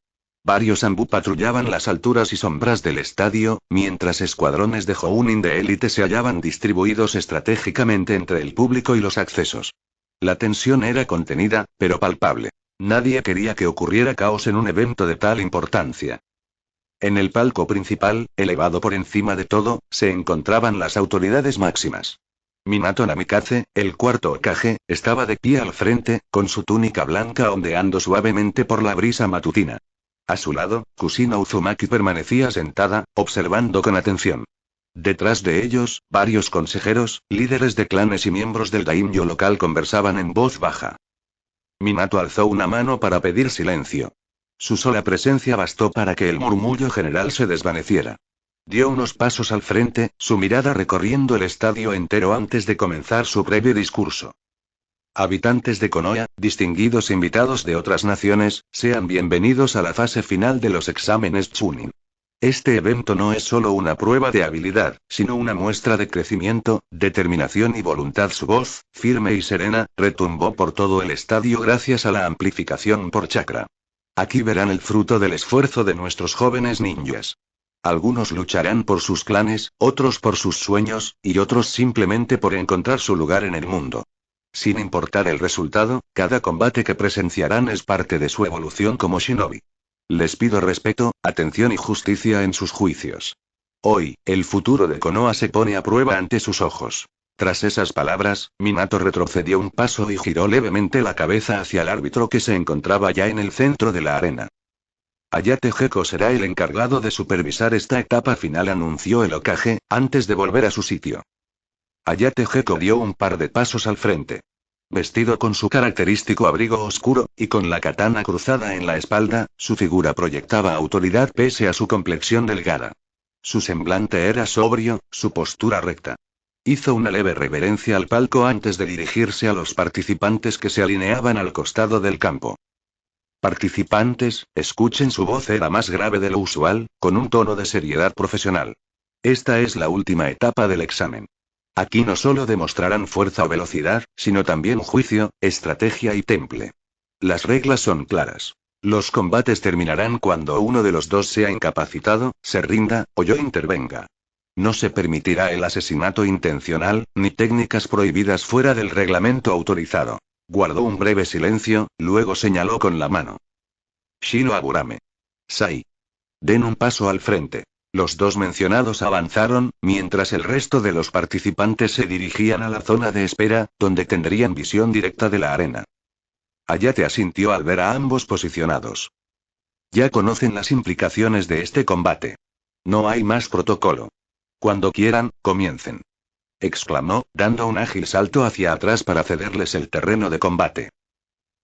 [SPEAKER 3] Varios Anbu patrullaban las alturas y sombras del estadio, mientras escuadrones de Jounin de élite se hallaban distribuidos estratégicamente entre el público y los accesos. La tensión era contenida, pero palpable. Nadie quería que ocurriera caos en un evento de tal importancia. En el palco principal, elevado por encima de todo, se encontraban las autoridades máximas. Minato Namikaze, el cuarto Hokage, estaba de pie al frente, con su túnica blanca ondeando suavemente por la brisa matutina. A su lado, Kushina Uzumaki permanecía sentada, observando con atención. Detrás de ellos, varios consejeros, líderes de clanes y miembros del daimyo local conversaban en voz baja. Minato alzó una mano para pedir silencio. Su sola presencia bastó para que el murmullo general se desvaneciera. Dio unos pasos al frente, su mirada recorriendo el estadio entero antes de comenzar su breve discurso. Habitantes de Konoha, distinguidos invitados de otras naciones, sean bienvenidos a la fase final de los exámenes Chunin. Este evento no es solo una prueba de habilidad, sino una muestra de crecimiento, determinación y voluntad. Su voz, firme y serena, retumbó por todo el estadio gracias a la amplificación por chakra. Aquí verán el fruto del esfuerzo de nuestros jóvenes ninjas. Algunos lucharán por sus clanes, otros por sus sueños, y otros simplemente por encontrar su lugar en el mundo. Sin importar el resultado, cada combate que presenciarán es parte de su evolución como shinobi. Les pido respeto, atención y justicia en sus juicios. Hoy, el futuro de Konoha se pone a prueba ante sus ojos. Tras esas palabras, Minato retrocedió un paso y giró levemente la cabeza hacia el árbitro que se encontraba ya en el centro de la arena. Hayate Gecko será el encargado de supervisar esta etapa final, anunció el Hokage, antes de volver a su sitio. Hayate Gecko dio un par de pasos al frente. Vestido con su característico abrigo oscuro, y con la katana cruzada en la espalda, su figura proyectaba autoridad pese a su complexión delgada. Su semblante era sobrio, su postura recta. Hizo una leve reverencia al palco antes de dirigirse a los participantes que se alineaban al costado del campo. Participantes, escuchen, su voz era más grave de lo usual, con un tono de seriedad profesional. Esta es la última etapa del examen. Aquí no solo demostrarán fuerza o velocidad, sino también juicio, estrategia y temple. Las reglas son claras. Los combates terminarán cuando uno de los dos sea incapacitado, se rinda, o yo intervenga. No se permitirá el asesinato intencional, ni técnicas prohibidas fuera del reglamento autorizado. Guardó un breve silencio, luego señaló con la mano. Shino Aburame. Sai. Den un paso al frente. Los dos mencionados avanzaron, mientras el resto de los participantes se dirigían a la zona de espera, donde tendrían visión directa de la arena. Hayate asintió al ver a ambos posicionados. Ya conocen las implicaciones de este combate. No hay más protocolo. Cuando quieran, comiencen. Exclamó, dando un ágil salto hacia atrás para cederles el terreno de combate.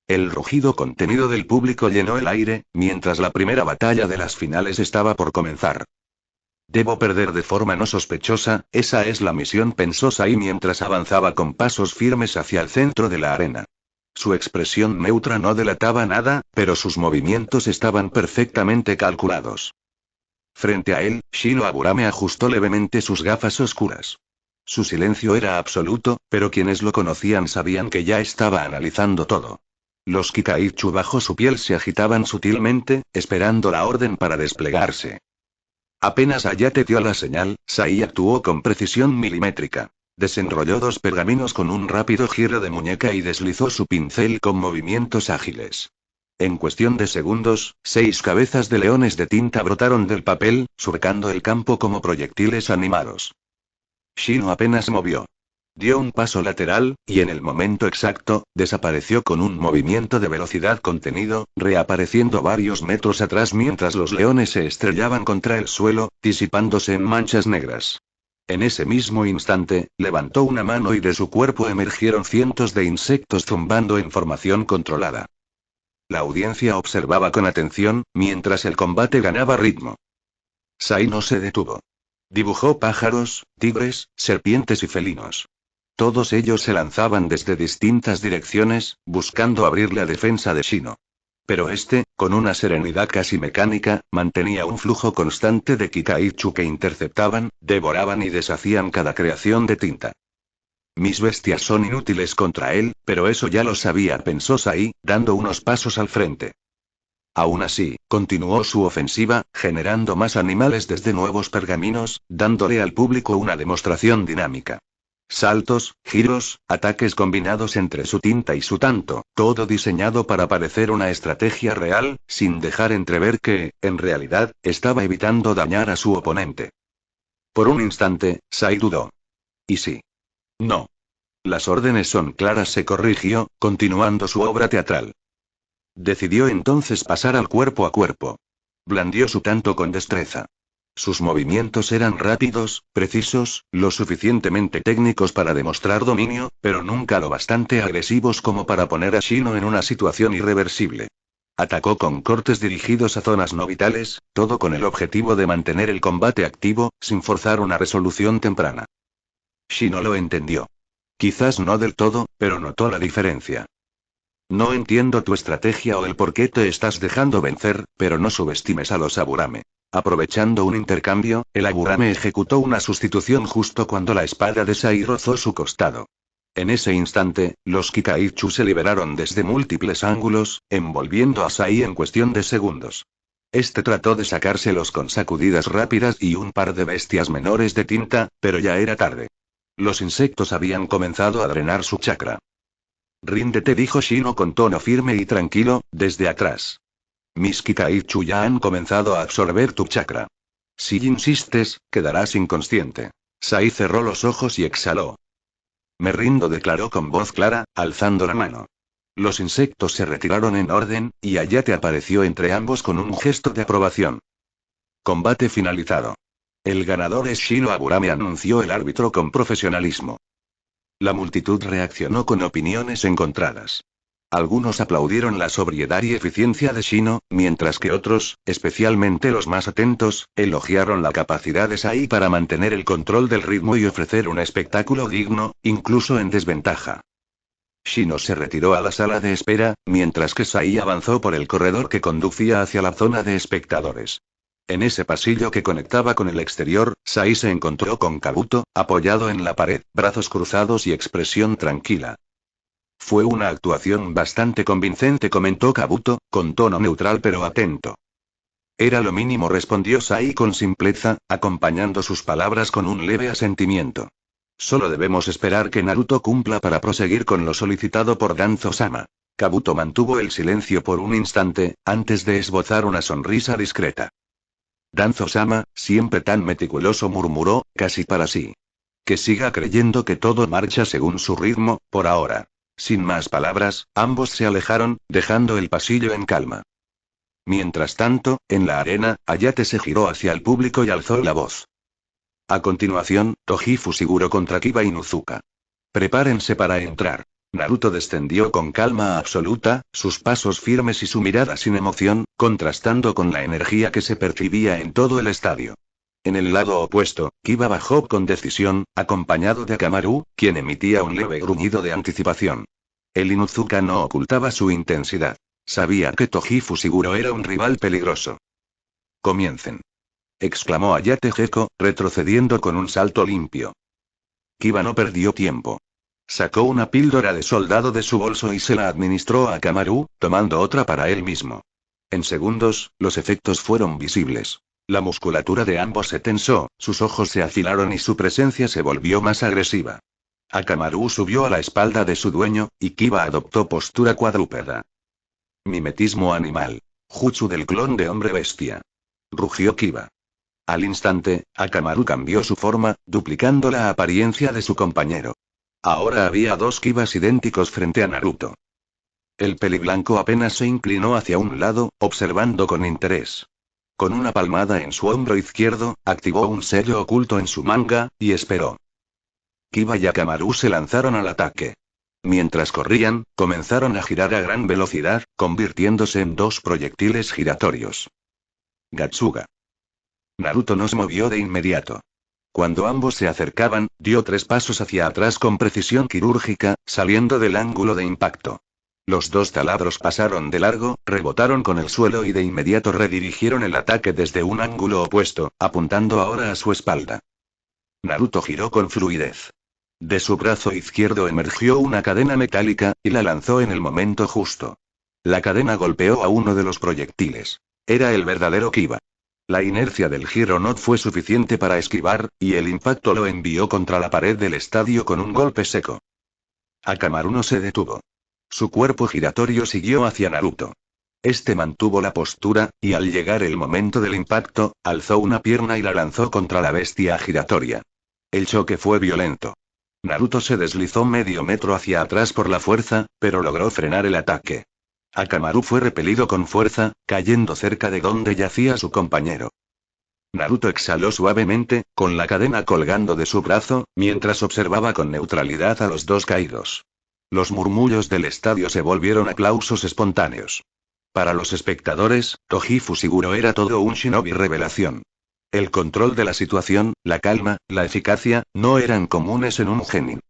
[SPEAKER 3] El rugido contenido del público llenó el aire, mientras la primera batalla de las finales estaba por comenzar. Debo perder de forma no sospechosa, esa es la misión, pensó Sai mientras avanzaba con pasos firmes hacia el centro de la arena. Su expresión neutra no delataba nada, pero sus movimientos estaban perfectamente calculados. Frente a él, Shino Aburame ajustó levemente sus gafas oscuras. Su silencio era absoluto, pero quienes lo conocían sabían que ya estaba analizando todo. Los Kikaichu bajo su piel se agitaban sutilmente, esperando la orden para desplegarse. Apenas Hayate dio la señal, Sai actuó con precisión milimétrica. Desenrolló 2 pergaminos con un rápido giro de muñeca y deslizó su pincel con movimientos ágiles. En cuestión de segundos, 6 cabezas de leones de tinta brotaron del papel, surcando el campo como proyectiles animados. Shino apenas movió. Dio un paso lateral, y en el momento exacto, desapareció con un movimiento de velocidad contenido, reapareciendo varios metros atrás mientras los leones se estrellaban contra el suelo, disipándose en manchas negras. En ese mismo instante, levantó una mano y de su cuerpo emergieron cientos de insectos zumbando en formación controlada. La audiencia observaba con atención, mientras el combate ganaba ritmo. Sai no se detuvo. Dibujó pájaros, tigres, serpientes y felinos. Todos ellos se lanzaban desde distintas direcciones, buscando abrir la defensa de Shino. Pero este, con una serenidad casi mecánica, mantenía un flujo constante de Kikaichu que interceptaban, devoraban y deshacían cada creación de tinta. Mis bestias son inútiles contra él, pero eso ya lo sabía, pensó Sai, dando unos pasos al frente. Aún así, continuó su ofensiva, generando más animales desde nuevos pergaminos, dándole al público una demostración dinámica. Saltos, giros, ataques combinados entre su tinta y su tanto, todo diseñado para parecer una estrategia real, sin dejar entrever que, en realidad, estaba evitando dañar a su oponente. Por un instante, Sai dudó. ¿Y sí? No. Las órdenes son claras, se corrigió, continuando su obra teatral. Decidió entonces pasar al cuerpo a cuerpo. Blandió su tanto con destreza. Sus movimientos eran rápidos, precisos, lo suficientemente técnicos para demostrar dominio, pero nunca lo bastante agresivos como para poner a Shino en una situación irreversible. Atacó con cortes dirigidos a zonas no vitales, todo con el objetivo de mantener el combate activo, sin forzar una resolución temprana. Shino lo entendió. Quizás no del todo, pero notó la diferencia. No entiendo tu estrategia o el por qué te estás dejando vencer, pero no subestimes a los Aburame. Aprovechando un intercambio, el Aburame ejecutó una sustitución justo cuando la espada de Sai rozó su costado. En ese instante, los Kikaichu se liberaron desde múltiples ángulos, envolviendo a Sai en cuestión de segundos. Este trató de sacárselos con sacudidas rápidas y un par de bestias menores de tinta, pero ya era tarde. Los insectos habían comenzado a drenar su chakra. Ríndete, dijo Shino con tono firme y tranquilo, desde atrás. Mis Kikaichu ya han comenzado a absorber tu chakra. Si insistes, quedarás inconsciente. Sai cerró los ojos y exhaló. Me rindo, declaró con voz clara, alzando la mano. Los insectos se retiraron en orden, y Hayate apareció entre ambos con un gesto de aprobación. Combate finalizado. El ganador es Shino Aburame, anunció el árbitro con profesionalismo. La multitud reaccionó con opiniones encontradas. Algunos aplaudieron la sobriedad y eficiencia de Shino, mientras que otros, especialmente los más atentos, elogiaron la capacidad de Sai para mantener el control del ritmo y ofrecer un espectáculo digno, incluso en desventaja. Shino se retiró a la sala de espera, mientras que Sai avanzó por el corredor que conducía hacia la zona de espectadores. En ese pasillo que conectaba con el exterior, Sai se encontró con Kabuto, apoyado en la pared, brazos cruzados y expresión tranquila. Fue una actuación bastante convincente, comentó Kabuto, con tono neutral pero atento. Era lo mínimo, respondió Sai con simpleza, acompañando sus palabras con un leve asentimiento. Solo debemos esperar que Naruto cumpla para proseguir con lo solicitado por Danzo-sama. Kabuto mantuvo el silencio por un instante, antes de esbozar una sonrisa discreta. Danzo-sama, siempre tan meticuloso, murmuró, casi para sí. Que siga creyendo que todo marcha según su ritmo, por ahora. Sin más palabras, ambos se alejaron, dejando el pasillo en calma. Mientras tanto, en la arena, Hayate se giró hacia el público y alzó la voz. A continuación, Toji Fushiguro contra Kiba Inuzuka. Prepárense para entrar. Naruto descendió con calma absoluta, sus pasos firmes y su mirada sin emoción, contrastando con la energía que se percibía en todo el estadio. En el lado opuesto, Kiba bajó con decisión, acompañado de Akamaru, quien emitía un leve gruñido de anticipación. El Inuzuka no ocultaba su intensidad. Sabía que Toji Fushiguro era un rival peligroso. «Comiencen», exclamó Hayate Gecko, retrocediendo con un salto limpio. Kiba no perdió tiempo. Sacó una píldora de soldado de su bolso y se la administró a Akamaru, tomando otra para él mismo. En segundos, los efectos fueron visibles. La musculatura de ambos se tensó, sus ojos se afilaron y su presencia se volvió más agresiva. Akamaru subió a la espalda de su dueño, y Kiba adoptó postura cuadrúpeda. Mimetismo animal. Jutsu del clon de hombre bestia. Rugió Kiba. Al instante, Akamaru cambió su forma, duplicando la apariencia de su compañero. Ahora había dos Kibas idénticos frente a Naruto. El peliblanco apenas se inclinó hacia un lado, observando con interés. Con una palmada en su hombro izquierdo, activó un sello oculto en su manga, y esperó. Kiba y Akamaru se lanzaron al ataque. Mientras corrían, comenzaron a girar a gran velocidad, convirtiéndose en dos proyectiles giratorios. Gatsuga. Naruto no se movió de inmediato. Cuando ambos se acercaban, dio 3 pasos hacia atrás con precisión quirúrgica, saliendo del ángulo de impacto. Los dos taladros pasaron de largo, rebotaron con el suelo y de inmediato redirigieron el ataque desde un ángulo opuesto, apuntando ahora a su espalda. Naruto giró con fluidez. De su brazo izquierdo emergió una cadena metálica, y la lanzó en el momento justo. La cadena golpeó a uno de los proyectiles. Era el verdadero Kiba. La inercia del giro no fue suficiente para esquivar, y el impacto lo envió contra la pared del estadio con un golpe seco. Akamaru no se detuvo. Su cuerpo giratorio siguió hacia Naruto. Este mantuvo la postura, y al llegar el momento del impacto, alzó una pierna y la lanzó contra la bestia giratoria. El choque fue violento. Naruto se deslizó medio metro hacia atrás por la fuerza, pero logró frenar el ataque. Akamaru fue repelido con fuerza, cayendo cerca de donde yacía su compañero. Naruto exhaló suavemente, con la cadena colgando de su brazo, mientras observaba con neutralidad a los dos caídos. Los murmullos del estadio se volvieron aplausos espontáneos. Para los espectadores, Toji Fushiguro era todo un shinobi revelación. El control de la situación, la calma, la eficacia, no eran comunes en un genin.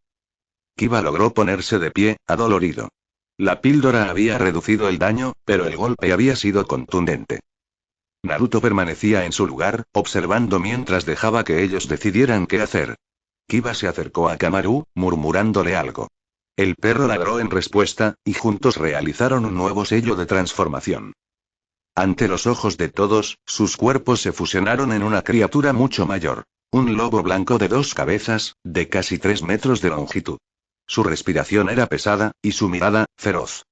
[SPEAKER 3] Kiba logró ponerse de pie, adolorido. La píldora había reducido el daño, pero el golpe había sido contundente. Naruto permanecía en su lugar, observando mientras dejaba que ellos decidieran qué hacer. Kiba se acercó a Akamaru, murmurándole algo. El perro ladró en respuesta, y juntos realizaron un nuevo sello de transformación. Ante los ojos de todos, sus cuerpos se fusionaron en una criatura mucho mayor. Un lobo blanco de 2 cabezas, de casi 3 metros de longitud. Su respiración era pesada, y su mirada, feroz.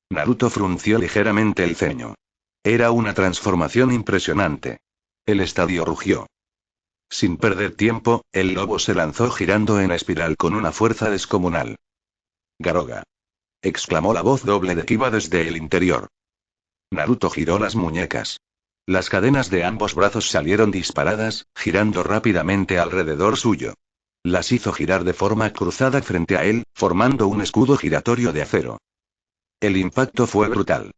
[SPEAKER 3] Naruto frunció ligeramente el ceño. Era una transformación impresionante. El estadio rugió. Sin perder tiempo, el lobo se lanzó girando en espiral con una fuerza descomunal. «Garoga», exclamó la voz doble de Kiba desde el interior. Naruto giró las muñecas. Las cadenas de ambos brazos salieron disparadas, girando rápidamente alrededor suyo. Las hizo girar de forma cruzada frente a él, formando un escudo giratorio de acero. El impacto fue brutal.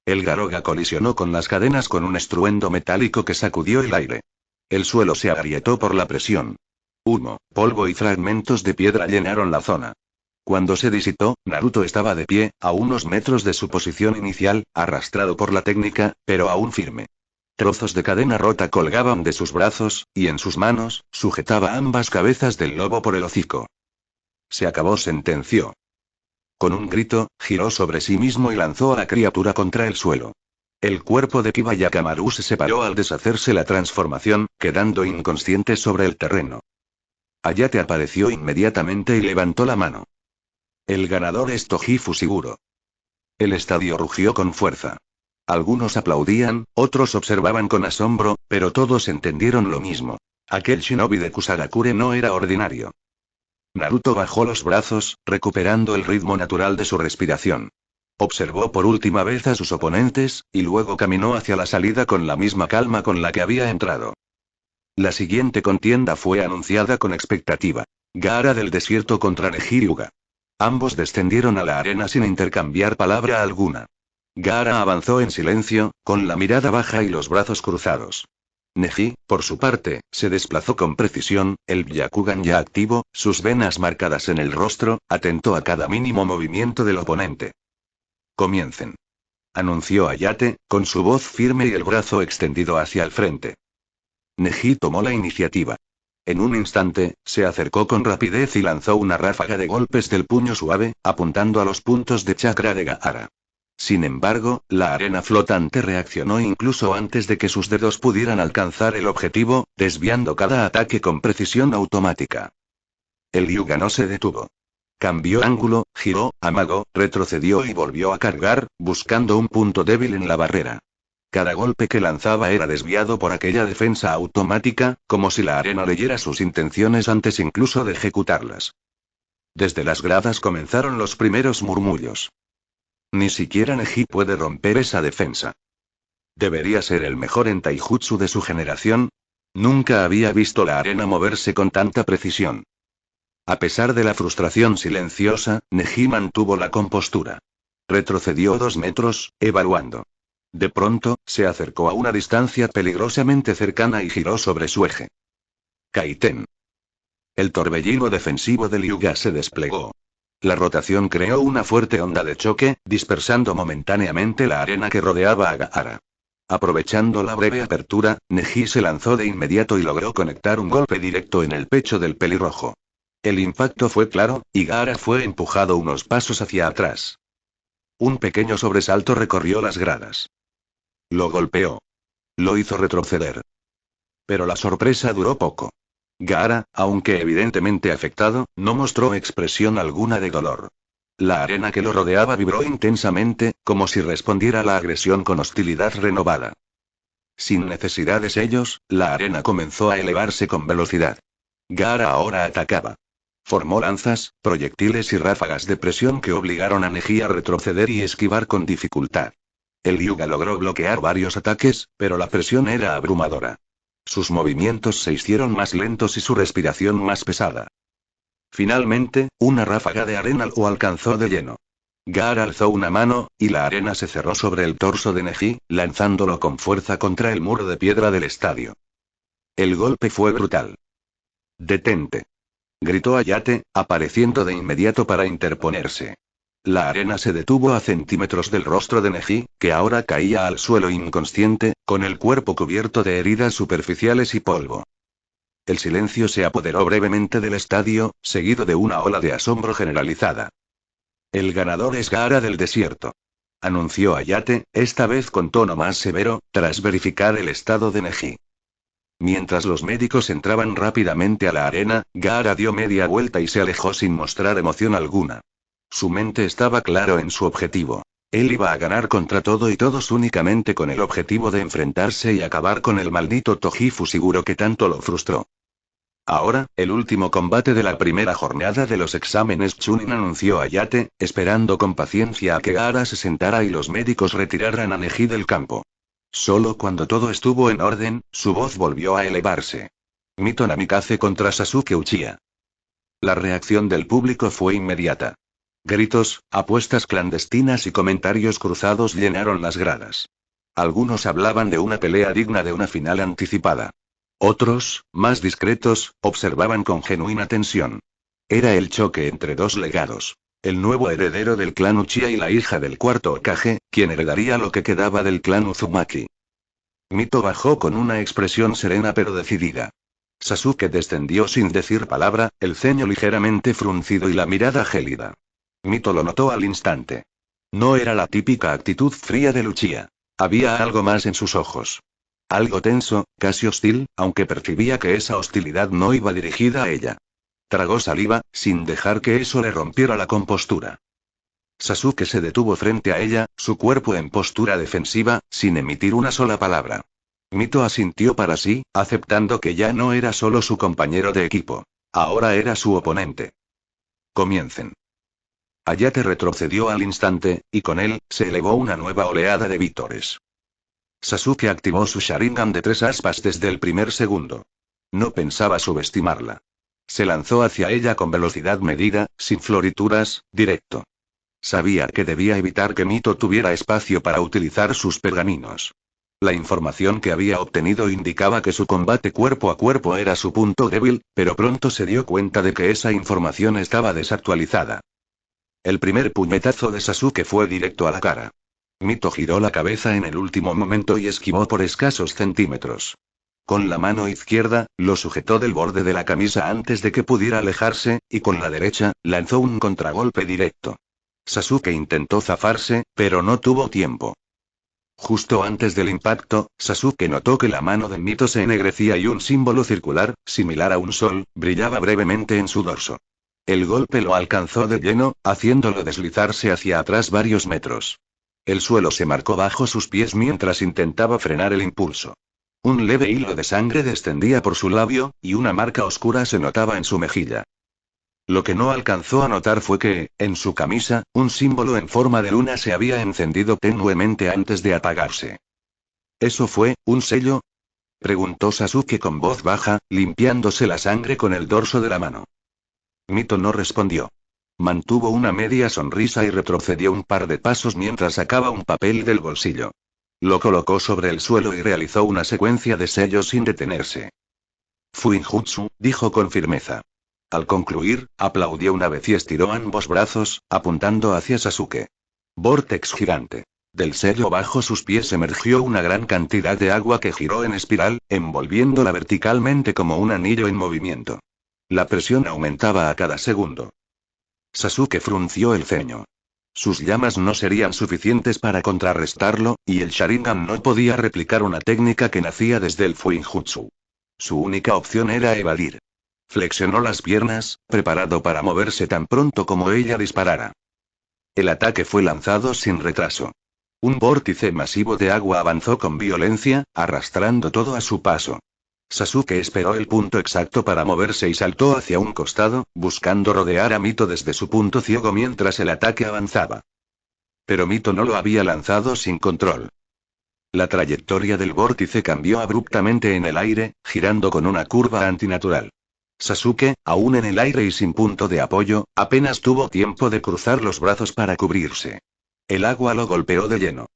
[SPEAKER 3] El Garoga colisionó con las cadenas con un estruendo metálico que sacudió el aire. El suelo se agrietó por la presión. Humo, polvo y fragmentos de piedra llenaron la zona. Cuando se disipó, Naruto estaba de pie, a unos metros de su posición inicial, arrastrado por la técnica, pero aún firme. Trozos de cadena rota colgaban de sus brazos, y en sus manos, sujetaba ambas cabezas del lobo por el hocico. Se acabó, sentenció. Con un grito, giró sobre sí mismo y lanzó a la criatura contra el suelo. El cuerpo de Kiba Yakamaru se separó al deshacerse la transformación, quedando inconsciente sobre el terreno. Hayate apareció inmediatamente y levantó la mano. El ganador es Toji Fushiguro. El estadio rugió con fuerza. Algunos aplaudían, otros observaban con asombro, pero todos entendieron lo mismo. Aquel shinobi de Kusagakure no era ordinario. Naruto bajó los brazos, recuperando el ritmo natural de su respiración. Observó por última vez a sus oponentes, y luego caminó hacia la salida con la misma calma con la que había entrado. La siguiente contienda fue anunciada con expectativa. Gaara del desierto contra Neji Hyuga. Ambos descendieron a la arena sin intercambiar palabra alguna. Gaara avanzó en silencio, con la mirada baja y los brazos cruzados. Neji, por su parte, se desplazó con precisión, el Byakugan ya activo, sus venas marcadas en el rostro, atento a cada mínimo movimiento del oponente. Comiencen. Anunció Hayate, con su voz firme y el brazo extendido hacia el frente. Neji tomó la iniciativa. En un instante, se acercó con rapidez y lanzó una ráfaga de golpes del puño suave, apuntando a los puntos de chakra de Gaara. Sin embargo, la arena flotante reaccionó incluso antes de que sus dedos pudieran alcanzar el objetivo, desviando cada ataque con precisión automática. El Hyuga no se detuvo. Cambió ángulo, giró, amagó, retrocedió y volvió a cargar, buscando un punto débil en la barrera. Cada golpe que lanzaba era desviado por aquella defensa automática, como si la arena leyera sus intenciones antes incluso de ejecutarlas. Desde las gradas comenzaron los primeros murmullos. Ni siquiera Neji puede romper esa defensa. Debería ser el mejor en taijutsu de su generación. Nunca había visto la arena moverse con tanta precisión. A pesar de la frustración silenciosa, Neji mantuvo la compostura. Retrocedió 2 metros, evaluando. De pronto, se acercó a una distancia peligrosamente cercana y giró sobre su eje. Kaiten. El torbellino defensivo del Hyuga se desplegó. La rotación creó una fuerte onda de choque, dispersando momentáneamente la arena que rodeaba a Gaara. Aprovechando la breve apertura, Neji se lanzó de inmediato y logró conectar un golpe directo en el pecho del pelirrojo. El impacto fue claro, y Gaara fue empujado unos pasos hacia atrás. Un pequeño sobresalto recorrió las gradas. Lo golpeó. Lo hizo retroceder. Pero la sorpresa duró poco. Gaara, aunque evidentemente afectado, no mostró expresión alguna de dolor. La arena que lo rodeaba vibró intensamente, como si respondiera a la agresión con hostilidad renovada. Sin necesidad de sellos, la arena comenzó a elevarse con velocidad. Gaara ahora atacaba. Formó lanzas, proyectiles y ráfagas de presión que obligaron a Neji a retroceder y esquivar con dificultad. El Hyuga logró bloquear varios ataques, pero la presión era abrumadora. Sus movimientos se hicieron más lentos y su respiración más pesada. Finalmente, una ráfaga de arena lo alcanzó de lleno. Gaara alzó una mano, y la arena se cerró sobre el torso de Neji, lanzándolo con fuerza contra el muro de piedra del estadio. El golpe fue brutal. «¡Detente!», gritó Hayate, apareciendo de inmediato para interponerse. La arena se detuvo a centímetros del rostro de Neji, que ahora caía al suelo inconsciente, con el cuerpo cubierto de heridas superficiales y polvo. El silencio se apoderó brevemente del estadio, seguido de una ola de asombro generalizada. «El ganador es Gaara del desierto», anunció Hayate, esta vez con tono más severo, tras verificar el estado de Neji. Mientras los médicos entraban rápidamente a la arena, Gaara dio media vuelta y se alejó sin mostrar emoción alguna. Su mente estaba claro en su objetivo. Él iba a ganar contra todo y todos únicamente con el objetivo de enfrentarse y acabar con el maldito Toji Fushiguro que tanto lo frustró. Ahora, el último combate de la primera jornada de los exámenes Chunin, anunció Hayate, esperando con paciencia a que Gaara se sentara y los médicos retiraran a Neji del campo. Solo cuando todo estuvo en orden, su voz volvió a elevarse. Mito Namikaze contra Sasuke Uchiha. La reacción del público fue inmediata. Gritos, apuestas clandestinas y comentarios cruzados llenaron las gradas. Algunos hablaban de una pelea digna de una final anticipada. Otros, más discretos, observaban con genuina tensión. Era el choque entre dos legados. El nuevo heredero del clan Uchiha y la hija del cuarto Hokage, quien heredaría lo que quedaba del clan Uzumaki. Mito bajó con una expresión serena pero decidida. Sasuke descendió sin decir palabra, el ceño ligeramente fruncido y la mirada gélida. Mito lo notó al instante. No era la típica actitud fría de Lucia. Había algo más en sus ojos. Algo tenso, casi hostil, aunque percibía que esa hostilidad no iba dirigida a ella. Tragó saliva, sin dejar que eso le rompiera la compostura. Sasuke se detuvo frente a ella, su cuerpo en postura defensiva, sin emitir una sola palabra. Mito asintió para sí, aceptando que ya no era solo su compañero de equipo. Ahora era su oponente. Comiencen. Hayate retrocedió al instante, y con él, se elevó una nueva oleada de vítores. Sasuke activó su Sharingan de 3 aspas desde el primer segundo. No pensaba subestimarla. Se lanzó hacia ella con velocidad medida, sin florituras, directo. Sabía que debía evitar que Mito tuviera espacio para utilizar sus pergaminos. La información que había obtenido indicaba que su combate cuerpo a cuerpo era su punto débil, pero pronto se dio cuenta de que esa información estaba desactualizada. El primer puñetazo de Sasuke fue directo a la cara. Mito giró la cabeza en el último momento y esquivó por escasos centímetros. Con la mano izquierda, lo sujetó del borde de la camisa antes de que pudiera alejarse, y con la derecha, lanzó un contragolpe directo. Sasuke intentó zafarse, pero no tuvo tiempo. Justo antes del impacto, Sasuke notó que la mano de Mito se ennegrecía y un símbolo circular, similar a un sol, brillaba brevemente en su dorso. El golpe lo alcanzó de lleno, haciéndolo deslizarse hacia atrás varios metros. El suelo se marcó bajo sus pies mientras intentaba frenar el impulso. Un leve hilo de sangre descendía por su labio, y una marca oscura se notaba en su mejilla. Lo que no alcanzó a notar fue que, en su camisa, un símbolo en forma de luna se había encendido tenuemente antes de apagarse. ¿Eso fue, un sello? Preguntó Sasuke con voz baja, limpiándose la sangre con el dorso de la mano. Mito no respondió. Mantuvo una media sonrisa y retrocedió un par de pasos mientras sacaba un papel del bolsillo. Lo colocó sobre el suelo y realizó una secuencia de sellos sin detenerse. Fuinjutsu, dijo con firmeza. Al concluir, aplaudió una vez y estiró ambos brazos, apuntando hacia Sasuke. Vórtex gigante. Del sello bajo sus pies emergió una gran cantidad de agua que giró en espiral, envolviéndola verticalmente como un anillo en movimiento. La presión aumentaba a cada segundo. Sasuke frunció el ceño. Sus llamas no serían suficientes para contrarrestarlo, y el Sharingan no podía replicar una técnica que nacía desde el Fuinjutsu. Su única opción era evadir. Flexionó las piernas, preparado para moverse tan pronto como ella disparara. El ataque fue lanzado sin retraso. Un vórtice masivo de agua avanzó con violencia, arrastrando todo a su paso. Sasuke esperó el punto exacto para moverse y saltó hacia un costado, buscando rodear a Mito desde su punto ciego mientras el ataque avanzaba. Pero Mito no lo había lanzado sin control. La trayectoria del vórtice cambió abruptamente en el aire, girando con una curva antinatural. Sasuke, aún en el aire y sin punto de apoyo, apenas tuvo tiempo de cruzar los brazos para cubrirse. El agua lo golpeó de lleno.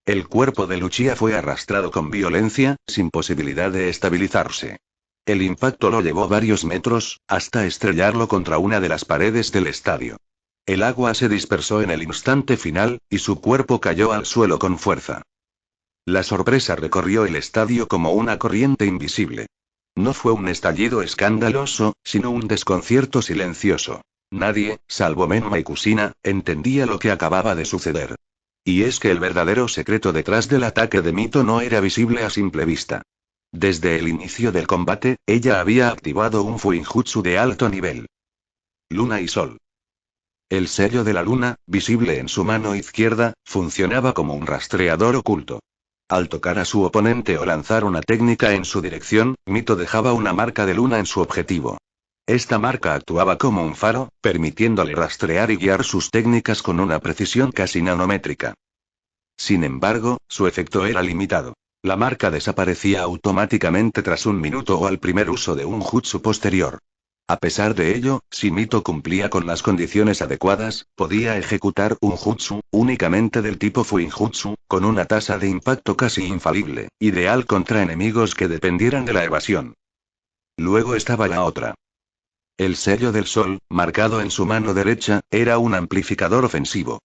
[SPEAKER 3] El cuerpo de Lucia fue arrastrado con violencia, sin posibilidad de estabilizarse. El impacto lo llevó varios metros, hasta estrellarlo contra una de las paredes del estadio. El agua se dispersó en el instante final, y su cuerpo cayó al suelo con fuerza. La sorpresa recorrió el estadio como una corriente invisible. No fue un estallido escandaloso, sino un desconcierto silencioso. Nadie, salvo Menma y Kusina, entendía lo que acababa de suceder. Y es que el verdadero secreto detrás del ataque de Mito no era visible a simple vista. Desde el inicio del combate, ella había activado un Fuinjutsu de alto nivel. Luna y Sol. El sello de la luna, visible en su mano izquierda, funcionaba como un rastreador oculto. Al tocar a su oponente o lanzar una técnica en su dirección, Mito dejaba una marca de luna en su objetivo. Esta marca actuaba como un faro, permitiéndole rastrear y guiar sus técnicas con una precisión casi nanométrica. Sin embargo, su efecto era limitado. La marca desaparecía automáticamente tras un minuto o al primer uso de un jutsu posterior. A pesar de ello, si Mito cumplía con las condiciones adecuadas, podía ejecutar un jutsu, únicamente del tipo Fuinjutsu, con una tasa de impacto casi infalible, ideal contra enemigos que dependieran de la evasión. Luego estaba la otra. El sello del sol, marcado en su mano derecha, era un amplificador ofensivo.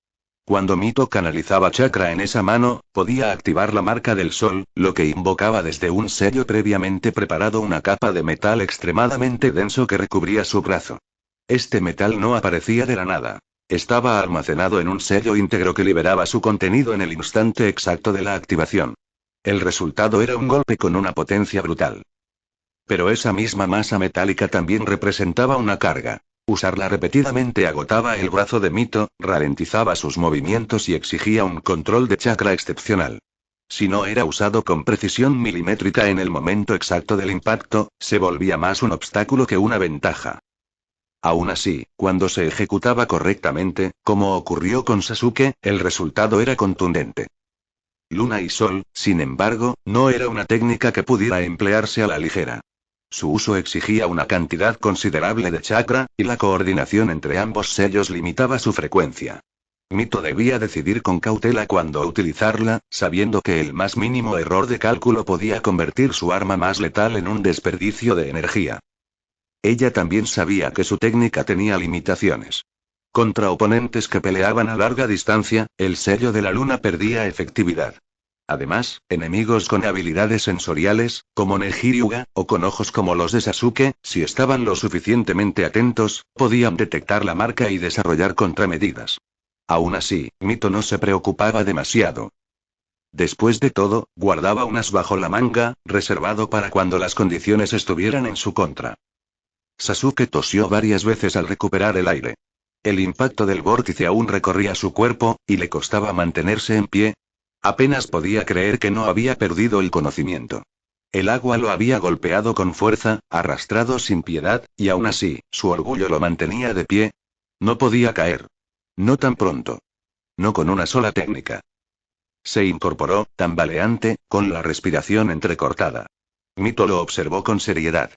[SPEAKER 3] Cuando Mito canalizaba chakra en esa mano, podía activar la marca del sol, lo que invocaba desde un sello previamente preparado una capa de metal extremadamente denso que recubría su brazo. Este metal no aparecía de la nada. Estaba almacenado en un sello íntegro que liberaba su contenido en el instante exacto de la activación. El resultado era un golpe con una potencia brutal. Pero esa misma masa metálica también representaba una carga. Usarla repetidamente agotaba el brazo de Mito, ralentizaba sus movimientos y exigía un control de chakra excepcional. Si no era usado con precisión milimétrica en el momento exacto del impacto, se volvía más un obstáculo que una ventaja. Aún así, cuando se ejecutaba correctamente, como ocurrió con Sasuke, el resultado era contundente. Luna y Sol, sin embargo, no era una técnica que pudiera emplearse a la ligera. Su uso exigía una cantidad considerable de chakra, y la coordinación entre ambos sellos limitaba su frecuencia. Mito debía decidir con cautela cuándo utilizarla, sabiendo que el más mínimo error de cálculo podía convertir su arma más letal en un desperdicio de energía. Ella también sabía que su técnica tenía limitaciones. Contra oponentes que peleaban a larga distancia, el sello de la luna perdía efectividad. Además, enemigos con habilidades sensoriales, como Nejiryuga, o con ojos como los de Sasuke, si estaban lo suficientemente atentos, podían detectar la marca y desarrollar contramedidas. Aún así, Mito no se preocupaba demasiado. Después de todo, guardaba un as bajo la manga, reservado para cuando las condiciones estuvieran en su contra. Sasuke tosió varias veces al recuperar el aire. El impacto del vórtice aún recorría su cuerpo, y le costaba mantenerse en pie. Apenas podía creer que no había perdido el conocimiento. El agua lo había golpeado con fuerza, arrastrado sin piedad, y aún así, su orgullo lo mantenía de pie. No podía caer. No tan pronto. No con una sola técnica. Se incorporó, tambaleante, con la respiración entrecortada. Mito lo observó con seriedad.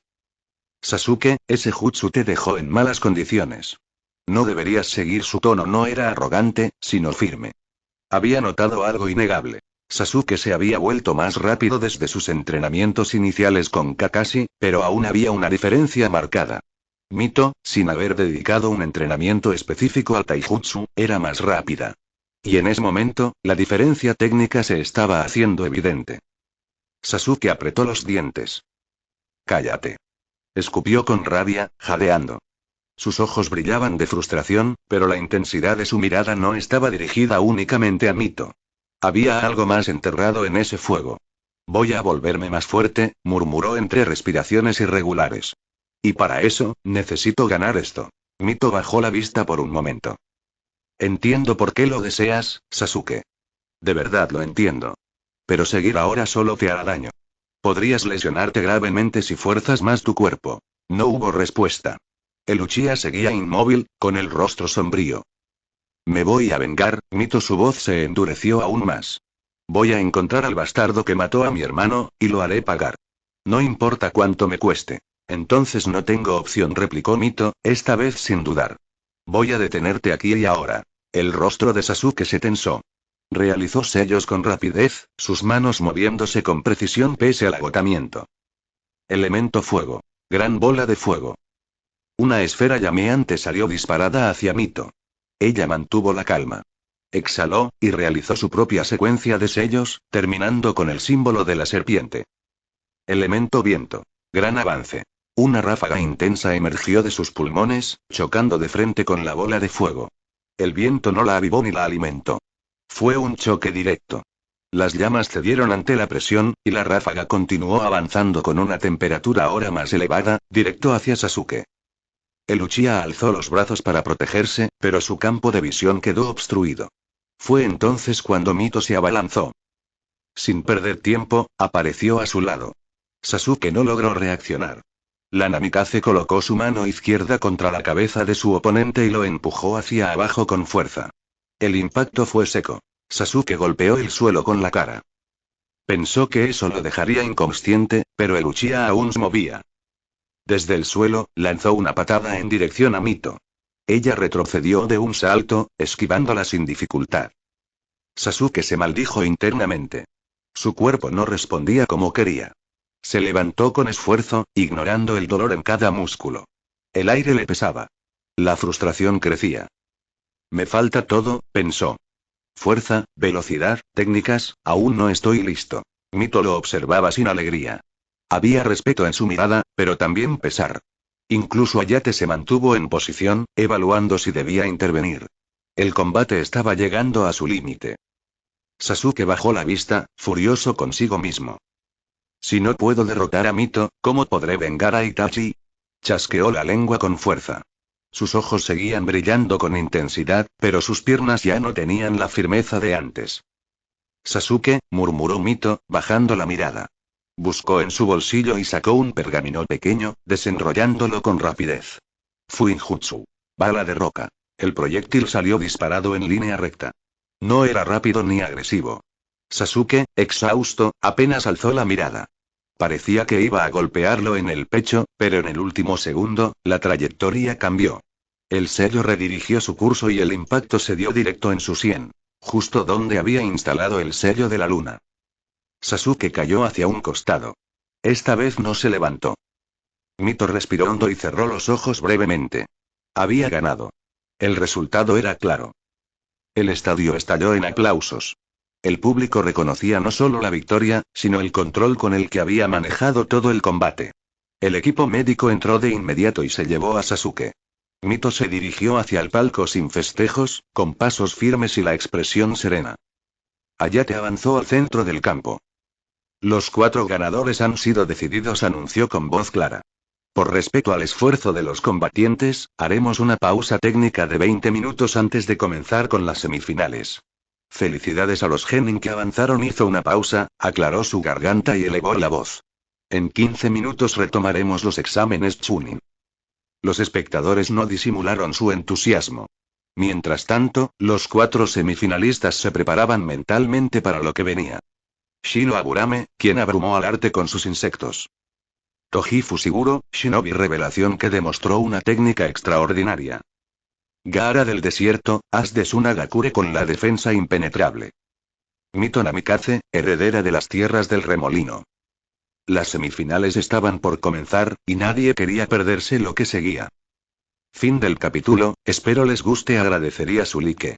[SPEAKER 3] Sasuke, ese jutsu te dejó en malas condiciones. No deberías seguir su tono, no era arrogante, sino firme. Había notado algo innegable. Sasuke se había vuelto más rápido desde sus entrenamientos iniciales con Kakashi, pero aún había una diferencia marcada. Mito, sin haber dedicado un entrenamiento específico al taijutsu, era más rápida. Y en ese momento, la diferencia técnica se estaba haciendo evidente. Sasuke apretó los dientes. Cállate. Escupió con rabia, jadeando. Sus ojos brillaban de frustración, pero la intensidad de su mirada no estaba dirigida únicamente a Mito. Había algo más enterrado en ese fuego. Voy a volverme más fuerte, murmuró entre respiraciones irregulares. Y para eso, necesito ganar esto. Mito bajó la vista por un momento. Entiendo por qué lo deseas, Sasuke. De verdad lo entiendo. Pero seguir ahora solo te hará daño. Podrías lesionarte gravemente si fuerzas más tu cuerpo. No hubo respuesta. El Uchiha seguía inmóvil, con el rostro sombrío. Me voy a vengar, Mito, su voz se endureció aún más. Voy a encontrar al bastardo que mató a mi hermano, y lo haré pagar. No importa cuánto me cueste. Entonces no tengo opción, replicó Mito, esta vez sin dudar. Voy a detenerte aquí y ahora. El rostro de Sasuke se tensó. Realizó sellos con rapidez, sus manos moviéndose con precisión pese al agotamiento. Elemento fuego. Gran bola de fuego. Una esfera llameante salió disparada hacia Mito. Ella mantuvo la calma. Exhaló, y realizó su propia secuencia de sellos, terminando con el símbolo de la serpiente. Elemento viento. Gran avance. Una ráfaga intensa emergió de sus pulmones, chocando de frente con la bola de fuego. El viento no la avivó ni la alimentó. Fue un choque directo. Las llamas cedieron ante la presión, y la ráfaga continuó avanzando con una temperatura ahora más elevada, directo hacia Sasuke. El Uchiha alzó los brazos para protegerse, pero su campo de visión quedó obstruido. Fue entonces cuando Mito se abalanzó. Sin perder tiempo, apareció a su lado. Sasuke no logró reaccionar. La Namikaze colocó su mano izquierda contra la cabeza de su oponente y lo empujó hacia abajo con fuerza. El impacto fue seco. Sasuke golpeó el suelo con la cara. Pensó que eso lo dejaría inconsciente, pero el Uchiha aún se movía. Desde el suelo, lanzó una patada en dirección a Mito. Ella retrocedió de un salto, esquivándola sin dificultad. Sasuke se maldijo internamente. Su cuerpo no respondía como quería. Se levantó con esfuerzo, ignorando el dolor en cada músculo. El aire le pesaba. La frustración crecía. Me falta todo, pensó. Fuerza, velocidad, técnicas, aún no estoy listo. Mito lo observaba sin alegría. Había respeto en su mirada, pero también pesar. Incluso Hayate se mantuvo en posición, evaluando si debía intervenir. El combate estaba llegando a su límite. Sasuke bajó la vista, furioso consigo mismo. Si no puedo derrotar a Mito, ¿cómo podré vengar a Itachi? Chasqueó la lengua con fuerza. Sus ojos seguían brillando con intensidad, pero sus piernas ya no tenían la firmeza de antes. Sasuke, murmuró Mito, bajando la mirada. Buscó en su bolsillo y sacó un pergamino pequeño, desenrollándolo con rapidez. Fuinjutsu. Bala de roca. El proyectil salió disparado en línea recta. No era rápido ni agresivo. Sasuke, exhausto, apenas alzó la mirada. Parecía que iba a golpearlo en el pecho, pero en el último segundo, la trayectoria cambió. El sello redirigió su curso y el impacto se dio directo en su sien, justo donde había instalado el sello de la luna. Sasuke cayó hacia un costado. Esta vez no se levantó. Mito respiró hondo y cerró los ojos brevemente. Había ganado. El resultado era claro. El estadio estalló en aplausos. El público reconocía no solo la victoria, sino el control con el que había manejado todo el combate. El equipo médico entró de inmediato y se llevó a Sasuke. Mito se dirigió hacia el palco sin festejos, con pasos firmes y la expresión serena. Hayate avanzó al centro del campo. Los 4 ganadores han sido decididos, anunció con voz clara. Por respeto al esfuerzo de los combatientes, haremos una pausa técnica de 20 minutos antes de comenzar con las semifinales. Felicidades a los genin que avanzaron. Hizo una pausa, aclaró su garganta y elevó la voz. En 15 minutos retomaremos los exámenes Chunin. Los espectadores no disimularon su entusiasmo. Mientras tanto, los 4 semifinalistas se preparaban mentalmente para lo que venía. Shino Aburame, quien abrumó al arte con sus insectos. Toji Fushiguro, shinobi revelación que demostró una técnica extraordinaria. Gaara del desierto, as de Tsunagakure con la defensa impenetrable. Mito Namikaze, heredera de las tierras del remolino. Las semifinales estaban por comenzar, y nadie quería perderse lo que seguía. Fin del capítulo, espero les guste, agradecería su like.